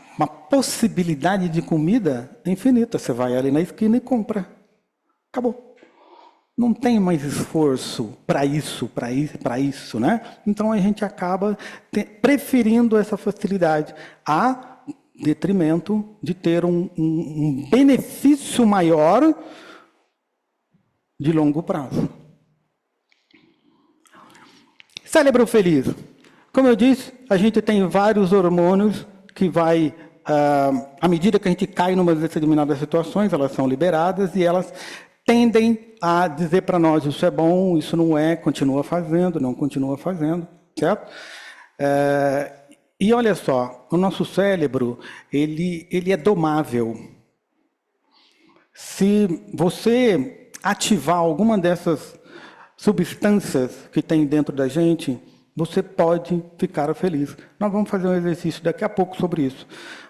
possibilidade de comida infinita. Você vai ali na esquina e compra. Acabou. Não tem mais esforço para isso, né? Então a gente acaba preferindo essa facilidade a detrimento de ter um benefício maior de longo prazo. Cérebro feliz. Como eu disse, a gente tem vários hormônios que à medida que a gente cai em umas determinadas situações, elas são liberadas e elas tendem a dizer para nós, isso é bom, isso não é, continua fazendo, não continua fazendo, certo? E olha só, o nosso cérebro, ele é domável. Se você ativar alguma dessas substâncias que tem dentro da gente, você pode ficar feliz. Nós vamos fazer um exercício daqui a pouco sobre isso.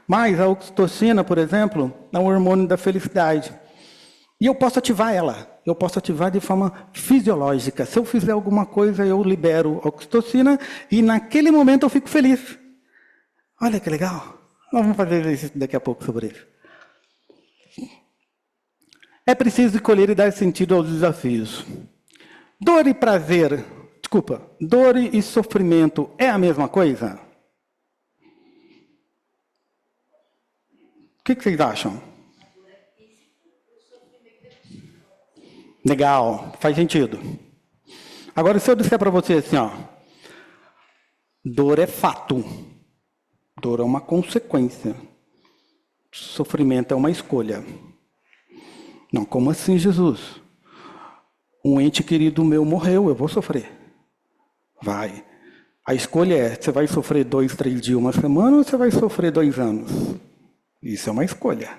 Mas a oxitocina, por exemplo, é um hormônio da felicidade. E eu posso ativar ela. Eu posso ativar de forma fisiológica. Se eu fizer alguma coisa, eu libero oxitocina e naquele momento eu fico feliz. Olha que legal. Nós vamos fazer exercício daqui a pouco sobre isso. É preciso escolher e dar sentido aos desafios. Dor e prazer, dor e sofrimento é a mesma coisa? O que vocês acham? Legal, faz sentido. Agora, se eu disser para você assim, ó, dor é fato, dor é uma consequência, sofrimento é uma escolha. Não, como assim, Jesus? Um ente querido meu morreu, eu vou sofrer. Vai. A escolha é, você vai sofrer 2, 3 dias, uma semana, ou você vai sofrer 2 anos? Isso é uma escolha.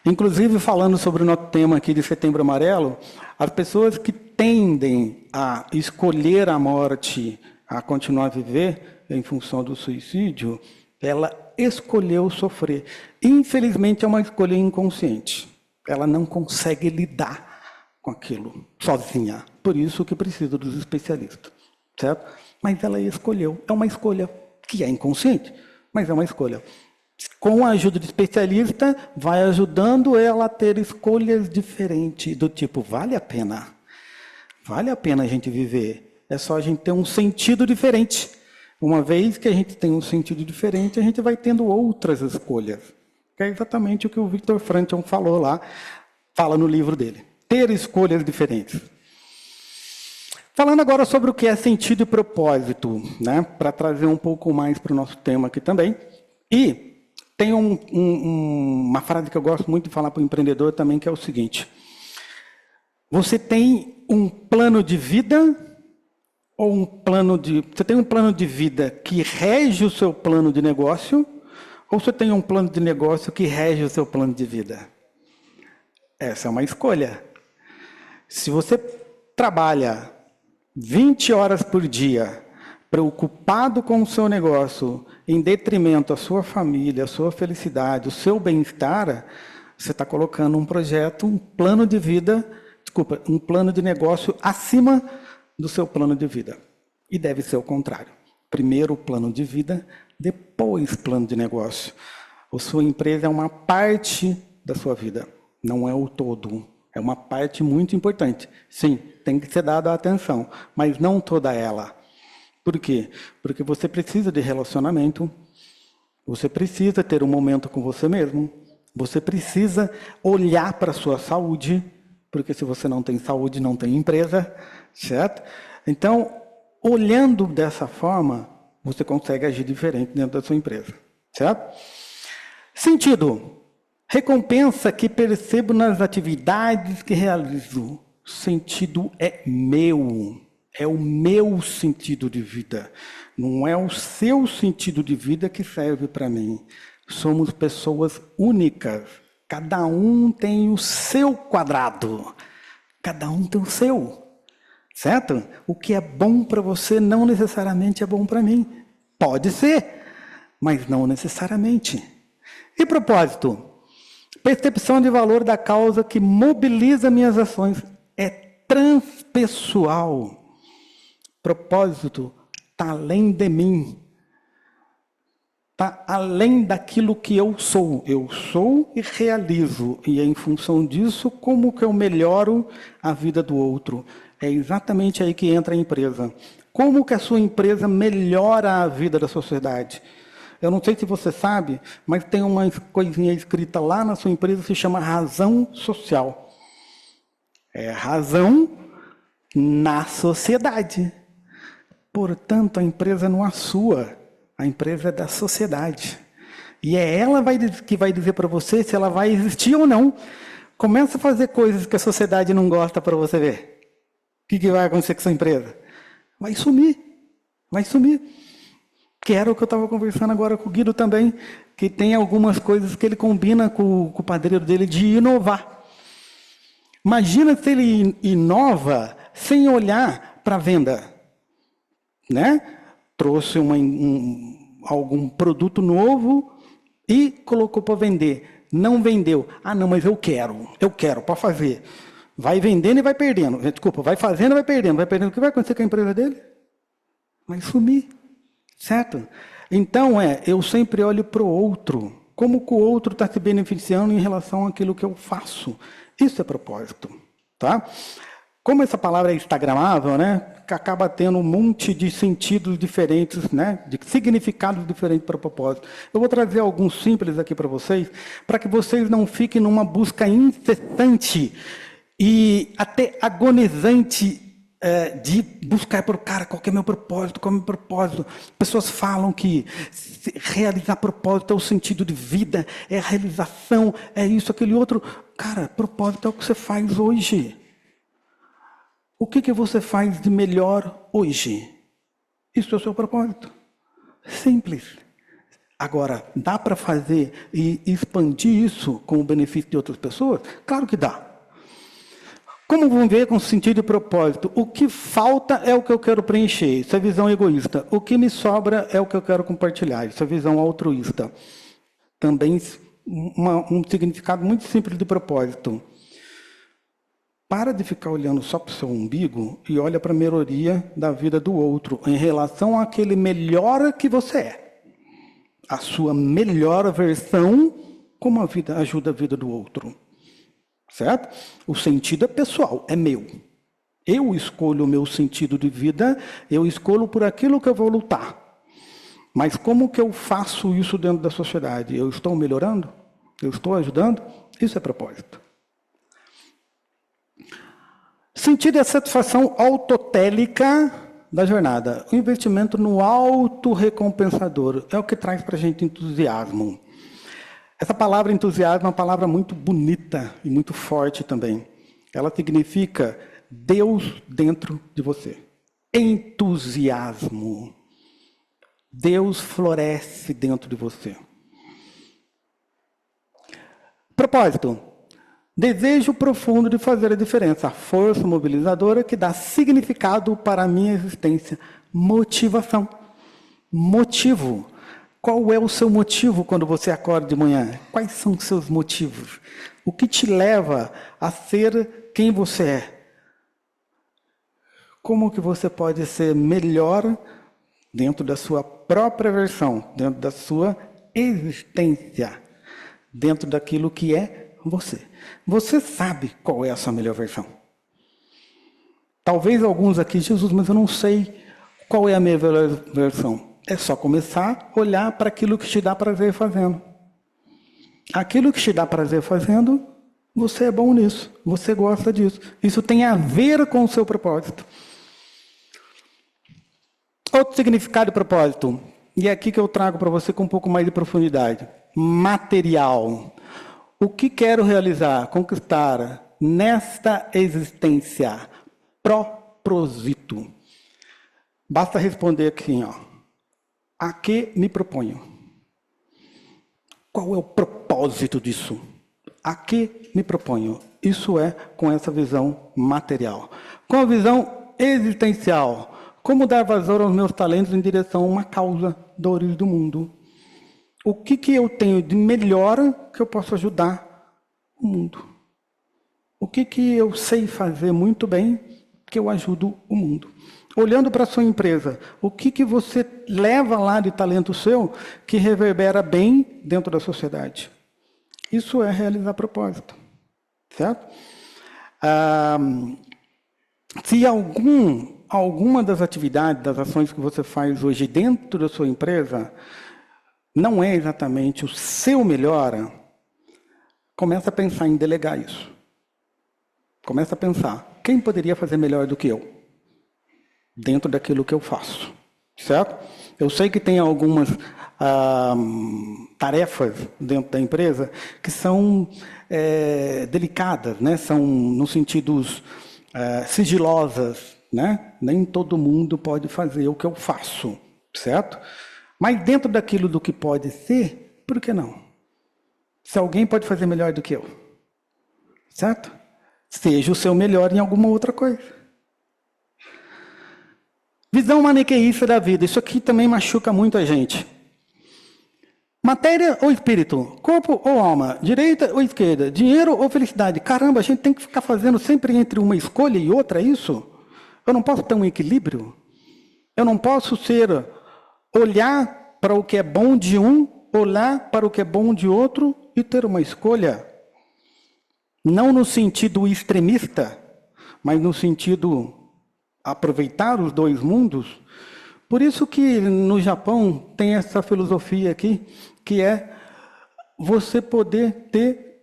Inclusive, falando sobre o nosso tema aqui de Setembro Amarelo, as pessoas que tendem a escolher a morte, a continuar a viver em função do suicídio, ela escolheu sofrer. Infelizmente, é uma escolha inconsciente. Ela não consegue lidar com aquilo sozinha. Por isso que precisa dos especialistas, certo? Mas ela escolheu. É uma escolha que é inconsciente, mas é uma escolha. Com a ajuda de especialista, vai ajudando ela a ter escolhas diferentes, do tipo, vale a pena a gente viver. É só a gente ter um sentido diferente. Uma vez que a gente tem um sentido diferente, a gente vai tendo outras escolhas. Que é exatamente o que o Viktor Frankl falou lá, fala no livro dele. Ter escolhas diferentes. Falando agora sobre o que é sentido e propósito, né? Para trazer um pouco mais para o nosso tema aqui também. E tem uma frase que eu gosto muito de falar para o empreendedor também, que é o seguinte. Você tem um plano de vida ou você tem um plano de vida que rege o seu plano de negócio, ou você tem um plano de negócio que rege o seu plano de vida? Essa é uma escolha. Se você trabalha 20 horas por dia, preocupado com o seu negócio, em detrimento à sua família, à sua felicidade, o seu bem-estar, você está colocando um projeto, um plano de vida, um plano de negócio acima do seu plano de vida. E deve ser o contrário. Primeiro o plano de vida, depois plano de negócio. A sua empresa é uma parte da sua vida, não é o todo. É uma parte muito importante. Sim, tem que ser dada atenção, mas não toda ela. Por quê? Porque você precisa de relacionamento, você precisa ter um momento com você mesmo, você precisa olhar para a sua saúde, porque se você não tem saúde, não tem empresa, certo? Então, olhando dessa forma, você consegue agir diferente dentro da sua empresa, certo? Sentido. Recompensa que percebo nas atividades que realizo. Sentido é meu. É o meu sentido de vida. Não é o seu sentido de vida que serve para mim. Somos pessoas únicas. Cada um tem o seu quadrado. Cada um tem o seu. Certo? O que é bom para você não necessariamente é bom para mim. Pode ser, mas não necessariamente. E propósito? Percepção de valor da causa que mobiliza minhas ações. É transpessoal. Propósito está além de mim. Está além daquilo que eu sou. Eu sou e realizo. E é em função disso como que eu melhoro a vida do outro. É exatamente aí que entra a empresa. Como que a sua empresa melhora a vida da sociedade? Eu não sei se você sabe, mas tem uma coisinha escrita lá na sua empresa que se chama razão social. É razão na sociedade. Portanto, a empresa não é sua, a empresa é da sociedade. E é ela que vai dizer para você se ela vai existir ou não. Começa a fazer coisas que a sociedade não gosta para você ver. O que vai acontecer com sua empresa? Vai sumir. Vai sumir. Que era o que eu estava conversando agora com o Guido também, que tem algumas coisas que ele combina com o padrinho dele de inovar. Imagina se ele inova sem olhar para a venda, né? Trouxe algum produto novo e colocou para vender. Não vendeu. Ah, não, mas eu quero para fazer. Vai vendendo e vai perdendo. Desculpa, vai fazendo e vai perdendo. Vai perdendo. O que vai acontecer com a empresa dele? Vai sumir. Certo? Então, eu sempre olho para o outro. Como que o outro está se beneficiando em relação àquilo que eu faço. Isso é propósito. Tá? Como essa palavra é instagramável, né? Que acaba tendo um monte de sentidos diferentes, né? De significados diferentes para o propósito. Eu vou trazer alguns simples aqui para vocês, para que vocês não fiquem numa busca incessante e até agonizante de buscar por cara, qual que é meu propósito, qual é meu propósito. Pessoas falam que realizar propósito é o sentido de vida, é a realização, é isso, aquele outro. Cara, propósito é o que você faz hoje. O que você faz de melhor hoje? Isso é o seu propósito. Simples. Agora, dá para fazer e expandir isso com o benefício de outras pessoas? Claro que dá. Como vão ver com sentido e propósito? O que falta é o que eu quero preencher. Isso é visão egoísta. O que me sobra é o que eu quero compartilhar. Isso é visão altruísta. Também um significado muito simples de propósito. Para de ficar olhando só para o seu umbigo e olha para a melhoria da vida do outro em relação àquele melhor que você é. A sua melhor versão, como a vida ajuda a vida do outro. Certo? O sentido é pessoal, é meu. Eu escolho o meu sentido de vida, eu escolho por aquilo que eu vou lutar. Mas como que eu faço isso dentro da sociedade? Eu estou melhorando? Eu estou ajudando? Isso é propósito. Sentido é a satisfação autotélica da jornada. O investimento no autorrecompensador é o que traz para a gente entusiasmo. Essa palavra entusiasmo é uma palavra muito bonita e muito forte também. Ela significa Deus dentro de você. Entusiasmo. Deus floresce dentro de você. Propósito. Desejo profundo de fazer a diferença. A força mobilizadora que dá significado para a minha existência. Motivação. Motivo. Qual é o seu motivo quando você acorda de manhã? Quais são os seus motivos? O que te leva a ser quem você é? Como que você pode ser melhor dentro da sua própria versão, dentro da sua existência, dentro daquilo que é você? Você sabe qual é a sua melhor versão. Talvez alguns aqui, Jesus, mas eu não sei qual é a minha melhor versão. É só começar a olhar para aquilo que te dá prazer fazendo. Aquilo que te dá prazer fazendo, você é bom nisso, você gosta disso. Isso tem a ver com o seu propósito. Outro significado de propósito, e é aqui que eu trago para você com um pouco mais de profundidade. Material. O que quero realizar, conquistar nesta existência? Propósito. Basta responder aqui, ó. A que me proponho? Qual é o propósito disso? A que me proponho? Isso é com essa visão material. Com a visão existencial, como dar vazão aos meus talentos em direção a uma causa, dores do mundo? O que eu tenho de melhor que eu posso ajudar o mundo? O que eu sei fazer muito bem que eu ajudo o mundo? Olhando para a sua empresa, o que você leva lá de talento seu que reverbera bem dentro da sociedade? Isso é realizar propósito. Certo? Se alguma das atividades, das ações que você faz hoje dentro da sua empresa não é exatamente o seu melhor, começa a pensar em delegar isso. Começa a pensar, quem poderia fazer melhor do que eu? Dentro daquilo que eu faço. certo? Eu sei que tem algumas tarefas dentro da empresa que são delicadas, né? São no sentidos sigilosas, né? Nem todo mundo pode fazer o que eu faço, certo? Mas dentro daquilo do que pode ser, por que não? Se alguém pode fazer melhor do que eu, certo? Seja o seu melhor em alguma outra coisa. Visão maniqueísta da vida. Isso aqui também machuca muito a gente. Matéria ou espírito? Corpo ou alma? Direita ou esquerda? Dinheiro ou felicidade? Caramba, a gente tem que ficar fazendo sempre entre uma escolha e outra, é isso? Eu não posso ter um equilíbrio? Eu não posso olhar para o que é bom de um, olhar para o que é bom de outro e ter uma escolha? Não no sentido extremista, mas no sentido aproveitar os dois mundos. Por isso que no Japão tem essa filosofia aqui, que é você poder ter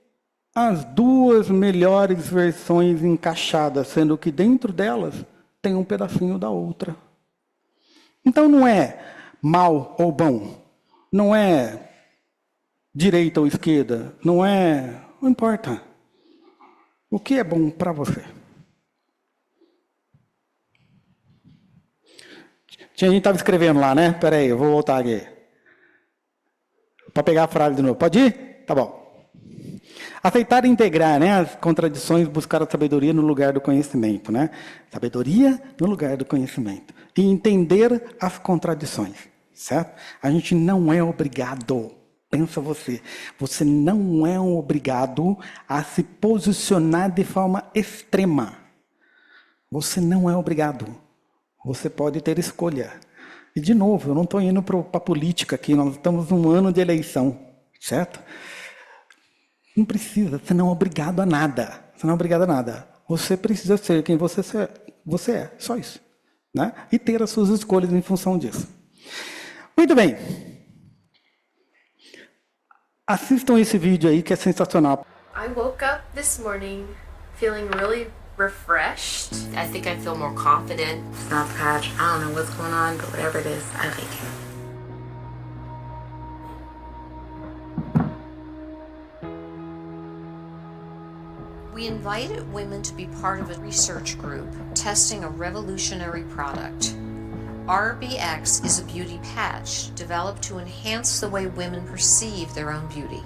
as duas melhores versões encaixadas, sendo que dentro delas tem um pedacinho da outra. Então não é mal ou bom, não é direita ou esquerda, não importa. O que é bom para você? Tinha gente que estava escrevendo lá, né? Espera aí, eu vou voltar aqui. Para pegar a frase de novo. Pode ir? Tá bom. Aceitar e integrar, né, as contradições, buscar a sabedoria no lugar do conhecimento, né? Sabedoria no lugar do conhecimento. E entender as contradições, certo? A gente não é obrigado, pensa você não é obrigado a se posicionar de forma extrema. Você não é obrigado. Você pode ter escolha. E, de novo, eu não estou indo para a política aqui, nós estamos num ano de eleição, certo? Não precisa, você não é obrigado a nada. Você não é obrigado a nada. Você precisa ser quem você é, só isso. Né? E ter as suas escolhas em função disso. Muito bem. Assistam esse vídeo aí que é sensacional. I woke up this morning feeling really refreshed. I think I feel more confident. Soft patch, I don't know what's going on, but whatever it is, I like it. We invited women to be part of a research group testing a revolutionary product. RBX is a beauty patch developed to enhance the way women perceive their own beauty.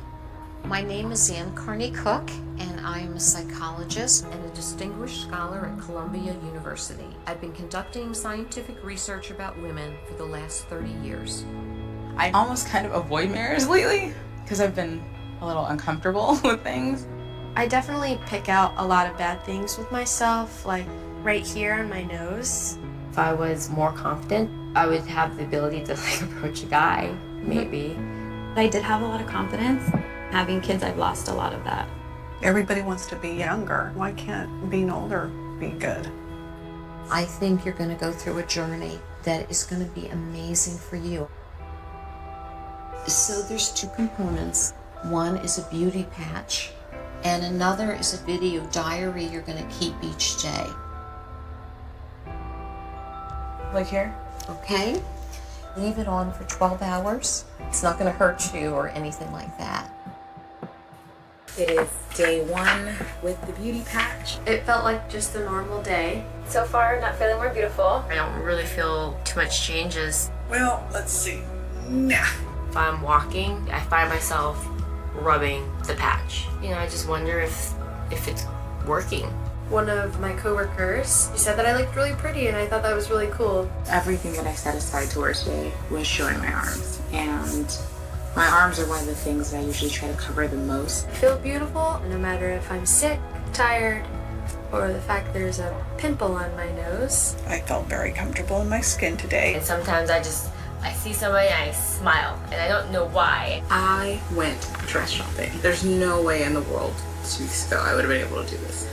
My name is Anne Carney Cook, and I am a psychologist and a distinguished scholar at Columbia University. I've been conducting scientific research about women for the last 30 years. I almost kind of avoid mirrors lately because I've been a little uncomfortable with things. I definitely pick out a lot of bad things with myself, like right here on my nose. If I was more confident, I would have the ability to approach a guy, maybe. I did have a lot of confidence. Having kids, I've lost a lot of that. Everybody wants to be younger. Why can't being older be good? I think you're going to go through a journey that is going to be amazing for you. So there's two components. One is a beauty patch, and another is a video diary you're going to keep each day. Like here? Okay. Leave it on for 12 hours. It's not going to hurt you or anything like that. It is day 1 with the beauty patch. It felt like just a normal day. So far, not feeling more beautiful. I don't really feel too much changes. Well, let's see. Nah. If I'm walking, I find myself rubbing the patch. I just wonder if it's working. One of my coworkers, he said that I looked really pretty, and I thought that was really cool. Everything that I set aside to wear today was showing my arms. And my arms are one of the things that I usually try to cover the most. I feel beautiful, no matter if I'm sick, tired, or the fact there's a pimple on my nose. I felt very comfortable in my skin today. And sometimes I see somebody and I smile, and I don't know why. I went dress shopping. There's no way in the world 2 weeks ago I would have been able to do this.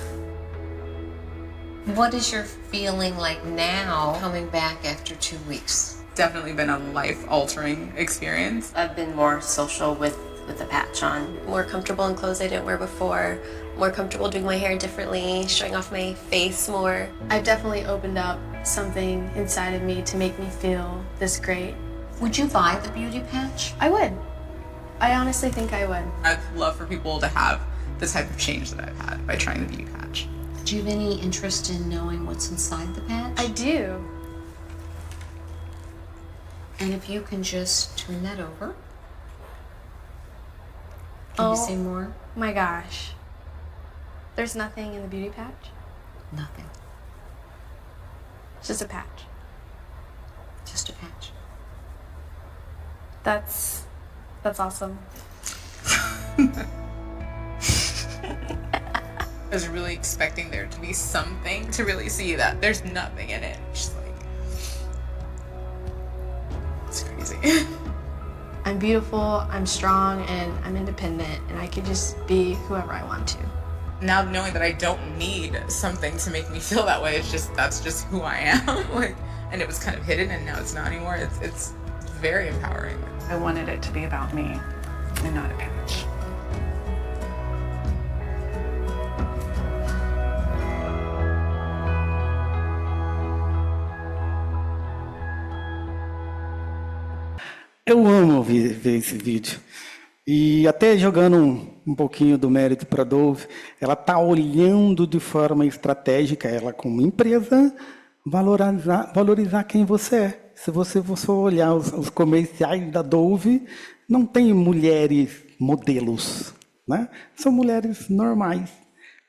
What is your feeling like now, coming back after 2 weeks? Definitely been a life-altering experience. I've been more social with the patch on. More comfortable in clothes I didn't wear before. More comfortable doing my hair differently, showing off my face more. I've definitely opened up something inside of me to make me feel this great. Would you buy the beauty patch? I would. I honestly think I would. I'd love for people to have the type of change that I've had by trying the beauty patch. Do you have any interest in knowing what's inside the patch? I do. And if you can just turn that over. Can Oh. you say more? My gosh. There's nothing in the beauty patch? Nothing. It's just a patch. Just a patch. That's awesome. I was really expecting there to be something to really see that there's nothing in it. Just like, it's crazy. I'm beautiful, I'm strong, and I'm independent, and I can just be whoever I want to. Now knowing that I don't need something to make me feel that way, that's just who I am. Like, and it was kind of hidden, and now it's not anymore. It's very empowering. I wanted it to be about me and not a patch. Eu amo ver esse vídeo. E até jogando um pouquinho do mérito para a Dove, ela está olhando de forma estratégica, ela como empresa, valorizar quem você é. Se você for olhar os comerciais da Dove, não tem mulheres modelos, né? São mulheres normais.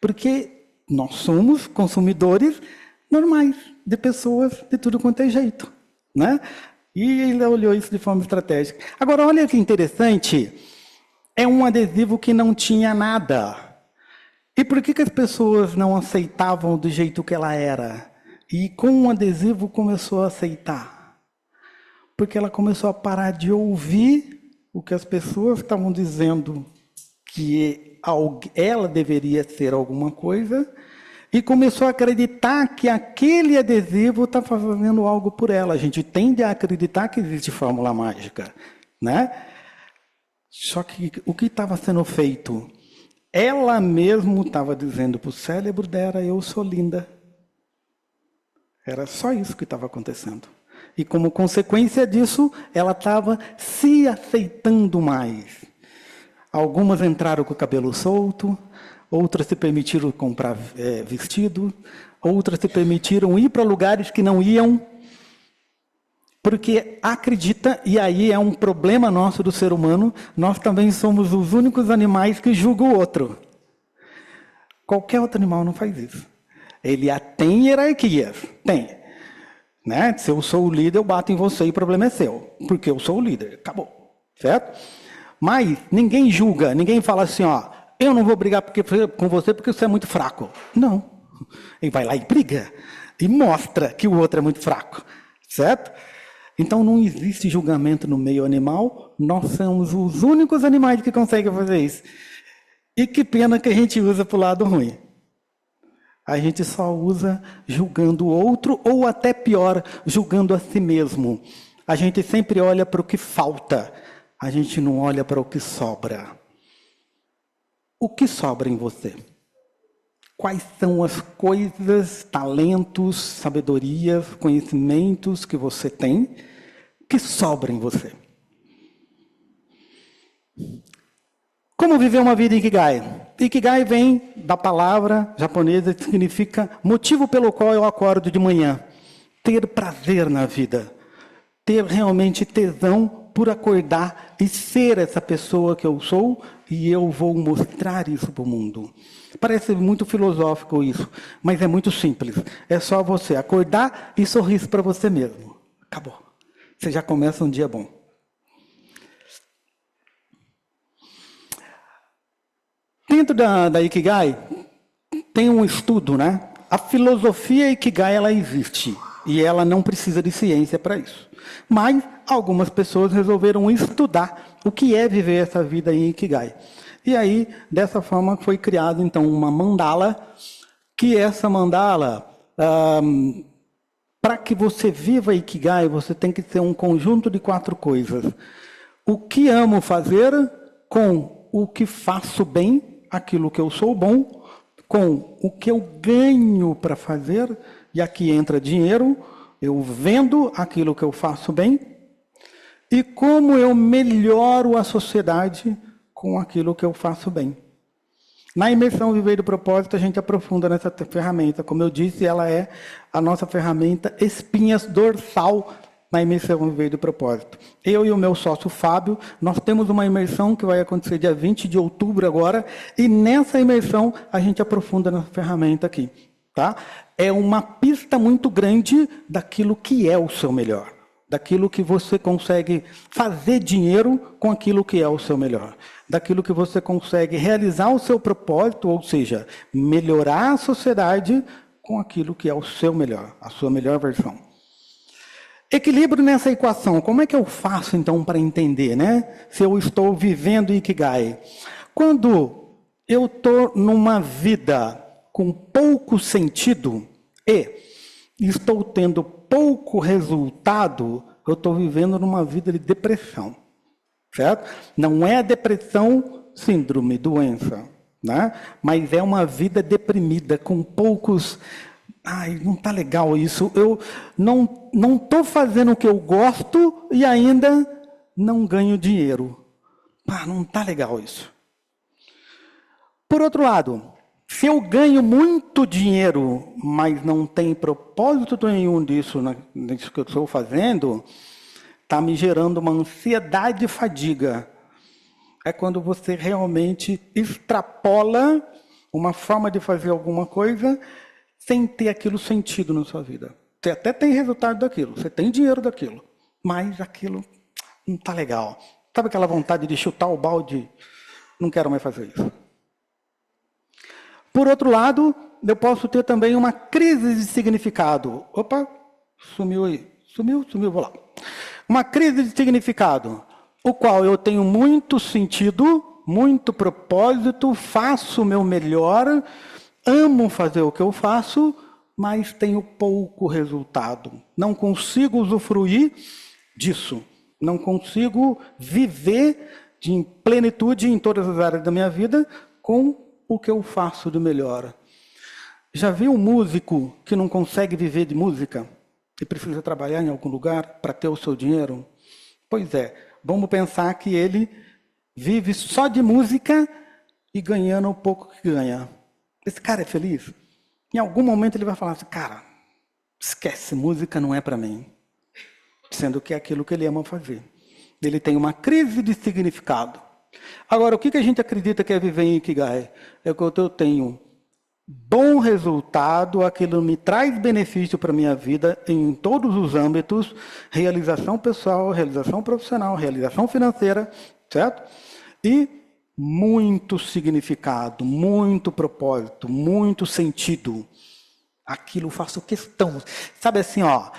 Porque nós somos consumidores normais, de pessoas de tudo quanto é jeito, né? E ele olhou isso de forma estratégica. Agora, olha que interessante, é um adesivo que não tinha nada. E por que as pessoas não aceitavam do jeito que ela era? E com o adesivo começou a aceitar. Porque ela começou a parar de ouvir o que as pessoas estavam dizendo que ela deveria ser alguma coisa, e começou a acreditar que aquele adesivo está fazendo algo por ela. A gente tende a acreditar que existe fórmula mágica, né? Só que o que estava sendo feito? Ela mesma estava dizendo para o cérebro dela, eu sou linda. Era só isso que estava acontecendo. E como consequência disso, ela estava se aceitando mais. Algumas entraram com o cabelo solto, outras se permitiram comprar vestido, outras se permitiram ir para lugares que não iam, porque acredita, e aí é um problema nosso do ser humano, nós também somos os únicos animais que julgam o outro. Qualquer outro animal não faz isso. Ele tem hierarquias, tem. Né? Se eu sou o líder, eu bato em você e o problema é seu, porque eu sou o líder, acabou, certo? Mas ninguém julga, ninguém fala assim, ó, eu não vou brigar com você porque você é muito fraco. Não. Ele vai lá e briga. E mostra que o outro é muito fraco. Certo? Então não existe julgamento no meio animal. Nós somos os únicos animais que conseguem fazer isso. E que pena que a gente usa para o lado ruim. A gente só usa julgando o outro, ou até pior, julgando a si mesmo. A gente sempre olha para o que falta. A gente não olha para o que sobra. O que sobra em você? Quais são as coisas, talentos, sabedorias, conhecimentos que você tem que sobram em você? Como viver uma vida Ikigai? Ikigai vem da palavra japonesa que significa motivo pelo qual eu acordo de manhã. Ter prazer na vida. Ter realmente tesão por acordar e ser essa pessoa que eu sou, e eu vou mostrar isso para o mundo. Parece muito filosófico isso, mas é muito simples. É só você acordar e sorrir para você mesmo. Acabou. Você já começa um dia bom. Dentro da Ikigai, tem um estudo, né? A filosofia Ikigai, ela existe. E ela não precisa de ciência para isso. Mas algumas pessoas resolveram estudar o que é viver essa vida em Ikigai. E aí, dessa forma, foi criada, então, uma mandala, que essa mandala, para que você viva Ikigai, você tem que ter um conjunto de 4 coisas. O que amo fazer, com o que faço bem, aquilo que eu sou bom, com o que eu ganho para fazer e aqui entra dinheiro, eu vendo aquilo que eu faço bem, e como eu melhoro a sociedade com aquilo que eu faço bem. Na imersão Viver do Propósito, a gente aprofunda nessa ferramenta. Como eu disse, ela é a nossa ferramenta espinhas dorsal na imersão Viver do Propósito. Eu e o meu sócio Fábio, nós temos uma imersão que vai acontecer dia 20 de outubro agora, e nessa imersão a gente aprofunda nessa ferramenta aqui. Tá? É uma pista muito grande daquilo que é o seu melhor, daquilo que você consegue fazer dinheiro com aquilo que é o seu melhor, daquilo que você consegue realizar o seu propósito, ou seja, melhorar a sociedade com aquilo que é o seu melhor, a sua melhor versão. Equilíbrio nessa equação. Como é que eu faço, então, para entender, né? Se eu estou vivendo Ikigai? Quando eu estou numa vida com pouco sentido e estou tendo pouco resultado, eu estou vivendo numa vida de depressão. Certo? Não é a depressão síndrome, doença, né? Mas é uma vida deprimida, com poucos... Ai, não está legal isso. Eu não estou fazendo o que eu gosto e ainda não ganho dinheiro. Não está legal isso. Por outro lado, se eu ganho muito dinheiro, mas não tem propósito nenhum disso que eu estou fazendo, está me gerando uma ansiedade e fadiga. É quando você realmente extrapola uma forma de fazer alguma coisa sem ter aquilo sentido na sua vida. Você até tem resultado daquilo, você tem dinheiro daquilo, mas aquilo não está legal. Sabe aquela vontade de chutar o balde? Não quero mais fazer isso. Por outro lado, eu posso ter também uma crise de significado. Opa, sumiu aí. Sumiu, vou lá. Uma crise de significado, o qual eu tenho muito sentido, muito propósito, faço o meu melhor, amo fazer o que eu faço, mas tenho pouco resultado. Não consigo usufruir disso. Não consigo viver de plenitude em todas as áreas da minha vida com o que eu faço de melhor. Já viu um músico que não consegue viver de música e precisa trabalhar em algum lugar para ter o seu dinheiro? Pois é, vamos pensar que ele vive só de música e ganhando o pouco que ganha. Esse cara é feliz? Em algum momento ele vai falar assim, cara, esquece, música não é para mim. Sendo que é aquilo que ele ama fazer. Ele tem uma crise de significado. Agora, o que a gente acredita que é viver em Ikigai? É que eu tenho bom resultado, aquilo me traz benefício para a minha vida em todos os âmbitos, realização pessoal, realização profissional, realização financeira, certo? E muito significado, muito propósito, muito sentido. Aquilo eu faço questão. Sabe assim, ó,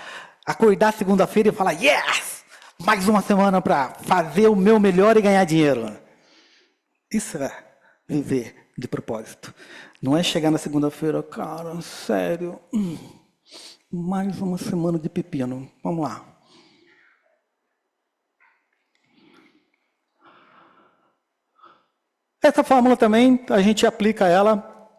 acordar segunda-feira e falar, yes! Mais uma semana para fazer o meu melhor e ganhar dinheiro. Isso é viver de propósito. Não é chegar na segunda-feira, cara, sério, mais uma semana de pepino. Vamos lá. Essa fórmula também, a gente aplica ela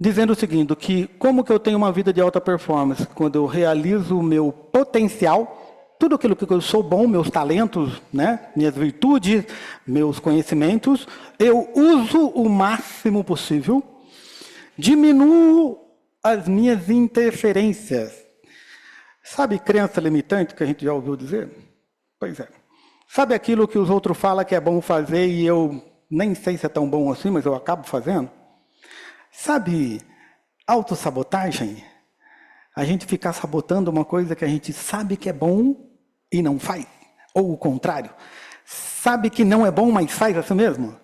dizendo o seguinte, que como que eu tenho uma vida de alta performance? Quando eu realizo o meu potencial, tudo aquilo que eu sou bom, meus talentos, né, minhas virtudes, meus conhecimentos, eu uso o máximo possível, diminuo as minhas interferências. Sabe crença limitante que a gente já ouviu dizer? Pois é. Sabe aquilo que os outros falam que é bom fazer e eu nem sei se é tão bom assim, mas eu acabo fazendo? Sabe autossabotagem? A gente ficar sabotando uma coisa que a gente sabe que é bom e não faz. Ou o contrário. Sabe que não é bom, mas faz assim mesmo?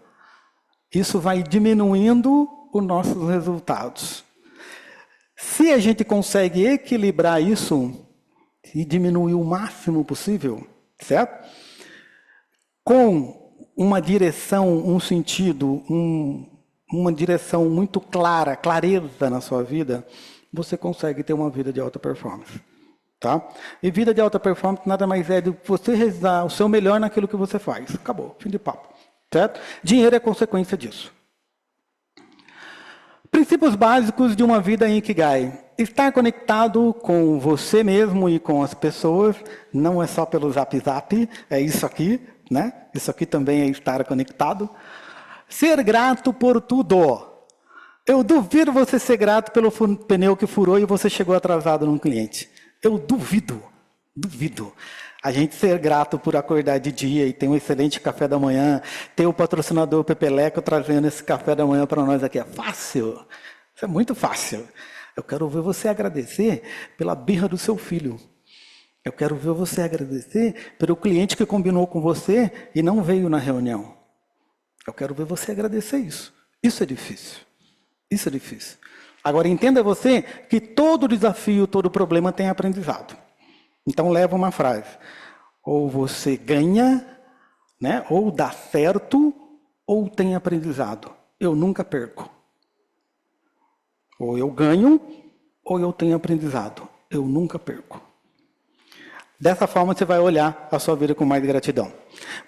Isso vai diminuindo os nossos resultados. Se a gente consegue equilibrar isso e diminuir o máximo possível, certo? Com uma direção, um sentido, uma direção muito clara, clareza na sua vida, você consegue ter uma vida de alta performance. Tá? E vida de alta performance nada mais é de você realizar o seu melhor naquilo que você faz. Acabou, fim de papo. Certo? Dinheiro é consequência disso. Princípios básicos de uma vida em Ikigai. estar conectado com você mesmo e com as pessoas não é só pelo Zap Zap, é isso aqui, né? Isso aqui também é estar conectado. Ser grato por tudo. Eu duvido você ser grato pelo pneu que furou e você chegou atrasado num cliente. Eu duvido. A gente ser grato por acordar de dia e ter um excelente café da manhã, ter o patrocinador Pepeleco trazendo esse café da manhã para nós aqui. É fácil. Isso é muito fácil. Eu quero ver você agradecer pela birra do seu filho. Eu quero ver você agradecer pelo cliente que combinou com você e não veio na reunião. Eu quero ver você agradecer isso. Isso é difícil. Isso é difícil. Agora, entenda você que todo desafio, todo problema tem aprendizado. Então, leva uma frase. Ou você ganha, né? Ou dá certo, ou tem aprendizado. Eu nunca perco. Ou eu ganho, ou eu tenho aprendizado. Eu nunca perco. Dessa forma, você vai olhar a sua vida com mais gratidão.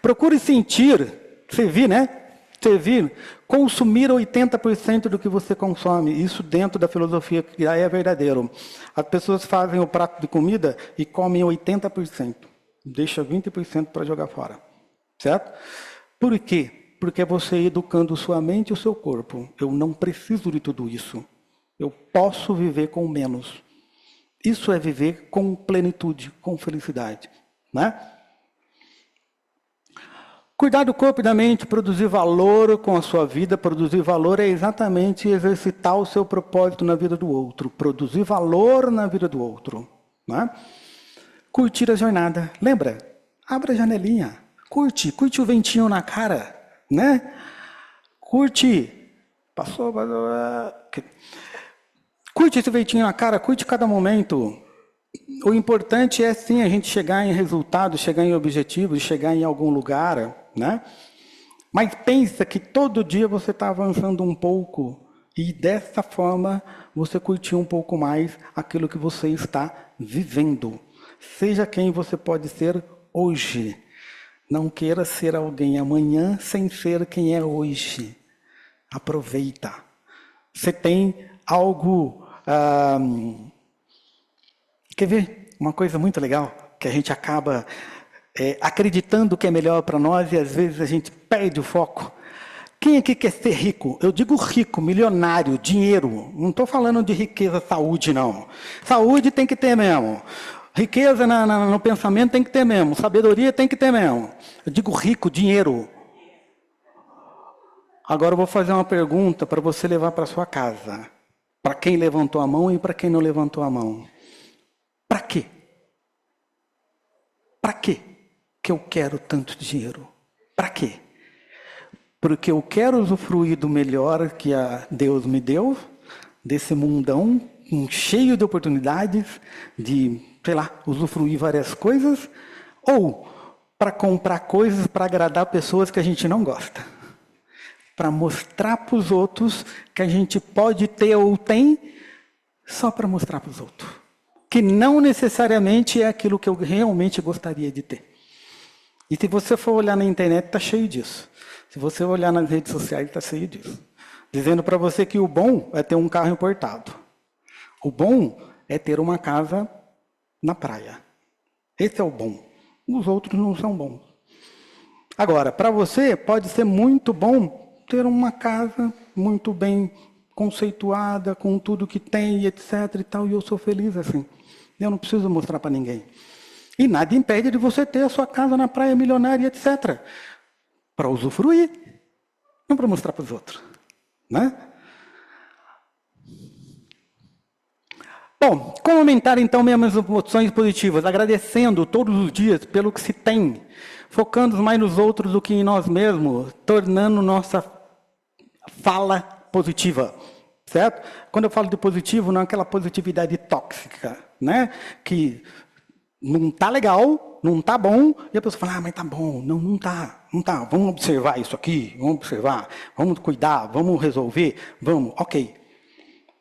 Procure sentir, servir, né? Servir, consumir 80% do que você consome. Isso dentro da filosofia que é verdadeiro. As pessoas fazem o prato de comida e comem 80%. Deixa 20% para jogar fora. Certo? Por quê? Porque você educando sua mente e o seu corpo. Eu não preciso de tudo isso. Eu posso viver com menos. Isso é viver com plenitude, com felicidade, né? Cuidar do corpo e da mente, produzir valor com a sua vida. Produzir valor é exatamente exercitar o seu propósito na vida do outro. Produzir valor na vida do outro, né? Curtir a jornada. Lembra? Abra a janelinha. Curte o ventinho na cara, né? Curte. Passou. Curte esse ventinho na cara, curte cada momento. O importante é, sim, a gente chegar em resultados, chegar em objetivos, chegar em algum lugar, né? Mas pensa que todo dia você está avançando um pouco e, dessa forma, você curtir um pouco mais aquilo que você está vivendo. Seja quem você pode ser hoje. Não queira ser alguém amanhã sem ser quem é hoje. Aproveita. Você tem algo... quer ver? Uma coisa muito legal, que a gente acaba acreditando que é melhor para nós e às vezes a gente perde o foco. Quem aqui quer ser rico? Eu digo rico, milionário, dinheiro. Não estou falando de riqueza, saúde, não. Saúde tem que ter mesmo. Riqueza no pensamento tem que ter mesmo. Sabedoria tem que ter mesmo. Eu digo rico, dinheiro. Agora eu vou fazer uma pergunta para você levar para sua casa. Para quem levantou a mão e para quem não levantou a mão. Para quê? Para quê que eu quero tanto dinheiro? Para quê? Porque eu quero usufruir do melhor que Deus me deu, desse mundão cheio de oportunidades, de, sei lá, usufruir várias coisas, ou para comprar coisas para agradar pessoas que a gente não gosta. Para mostrar para os outros que a gente pode ter ou tem, só para mostrar para os outros. Que não necessariamente é aquilo que eu realmente gostaria de ter. E se você for olhar na internet, está cheio disso. Se você olhar nas redes sociais, está cheio disso. Dizendo para você que o bom é ter um carro importado. O bom é ter uma casa na praia. Esse é o bom. Os outros não são bons. Agora, para você, pode ser muito bom ter uma casa muito bem conceituada, com tudo que tem, etc. e tal, e eu sou feliz assim. Eu não preciso mostrar para ninguém. E nada impede de você ter a sua casa na praia milionária, etc. Para usufruir, não para mostrar para os outros. Né? Bom, como aumentar então minhas emoções positivas? Agradecendo todos os dias pelo que se tem, focando mais nos outros do que em nós mesmos, tornando nossa fala positiva, certo? Quando eu falo de positivo, não é aquela positividade tóxica, né? Que não está legal, não está bom, e a pessoa fala, mas está bom, não está, vamos observar isso aqui, vamos observar, vamos cuidar, vamos resolver, vamos, ok.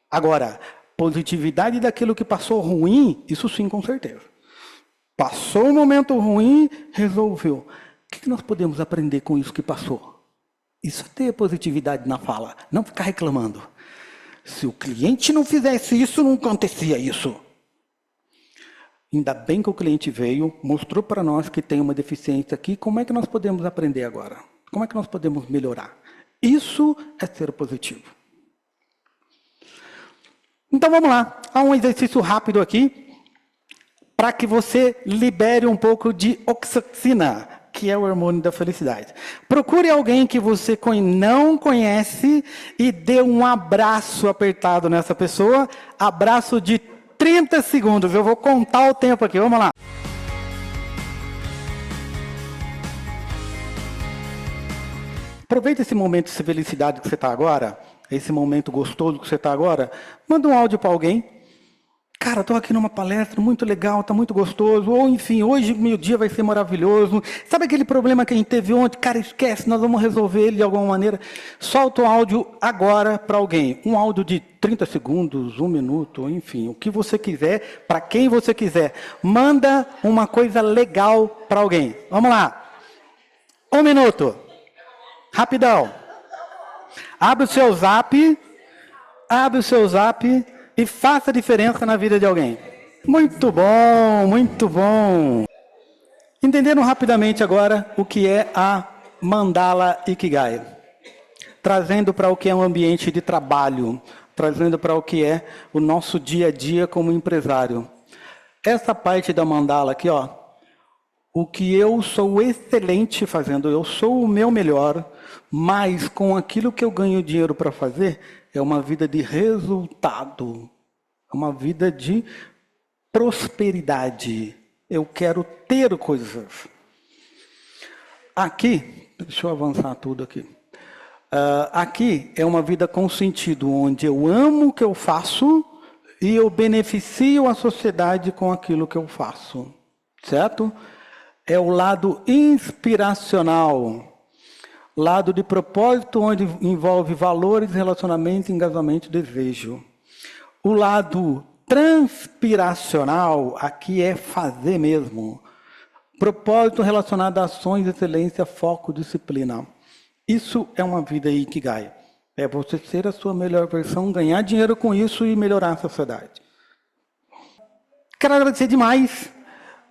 Agora, positividade daquilo que passou ruim, isso sim, com certeza. Passou um momento ruim, resolveu. O que nós podemos aprender com isso que passou? Isso é ter positividade na fala, não ficar reclamando. Se o cliente não fizesse isso, não acontecia isso. Ainda bem que o cliente veio, mostrou para nós que tem uma deficiência aqui, como é que nós podemos aprender agora? Como é que nós podemos melhorar? Isso é ser positivo. Então vamos lá, há um exercício rápido aqui, para que você libere um pouco de oxitocina, que é o hormônio da felicidade. Procure alguém que você não conhece e dê um abraço apertado nessa pessoa, abraço de 30 segundos, eu vou contar o tempo aqui, vamos lá. Aproveita esse momento de felicidade que você está agora, esse momento gostoso que você está agora, manda um áudio para alguém. Cara, estou aqui numa palestra muito legal, está muito gostoso, ou enfim, hoje meu dia vai ser maravilhoso. Sabe aquele problema que a gente teve ontem? Cara, esquece, nós vamos resolver ele de alguma maneira. Solta o áudio agora para alguém. Um áudio de 30 segundos, 1 minuto, enfim, o que você quiser, para quem você quiser. Manda uma coisa legal para alguém. Vamos lá. 1 minuto. Rapidão. Abre o seu zap e faça diferença na vida de alguém. Muito bom, muito bom. Entenderam rapidamente agora o que é a Mandala Ikigai. Trazendo para o que é um ambiente de trabalho, trazendo para o que é o nosso dia a dia como empresário. Essa parte da mandala aqui, ó, o que eu sou excelente fazendo, eu sou o meu melhor, mas com aquilo que eu ganho dinheiro para fazer, é uma vida de resultado, é uma vida de prosperidade. Eu quero ter coisas. Aqui, deixa eu avançar tudo aqui. Aqui é uma vida com sentido, onde eu amo o que eu faço e eu beneficio a sociedade com aquilo que eu faço. Certo? É o lado inspiracional. Lado de propósito, onde envolve valores, relacionamento, engajamento e desejo. O lado transpiracional, aqui é fazer mesmo. Propósito relacionado a ações, excelência, foco, disciplina. Isso é uma vida Ikigai. É você ser a sua melhor versão, ganhar dinheiro com isso e melhorar a sociedade. Quero agradecer demais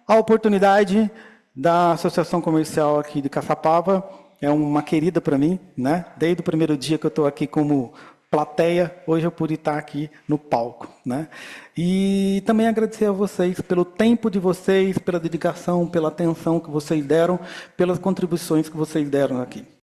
a oportunidade da Associação Comercial aqui de Caçapava. É uma querida para mim, né? Desde o primeiro dia que eu estou aqui como plateia, hoje eu pude estar aqui no palco, né? E também agradecer a vocês pelo tempo de vocês, pela dedicação, pela atenção que vocês deram, pelas contribuições que vocês deram aqui.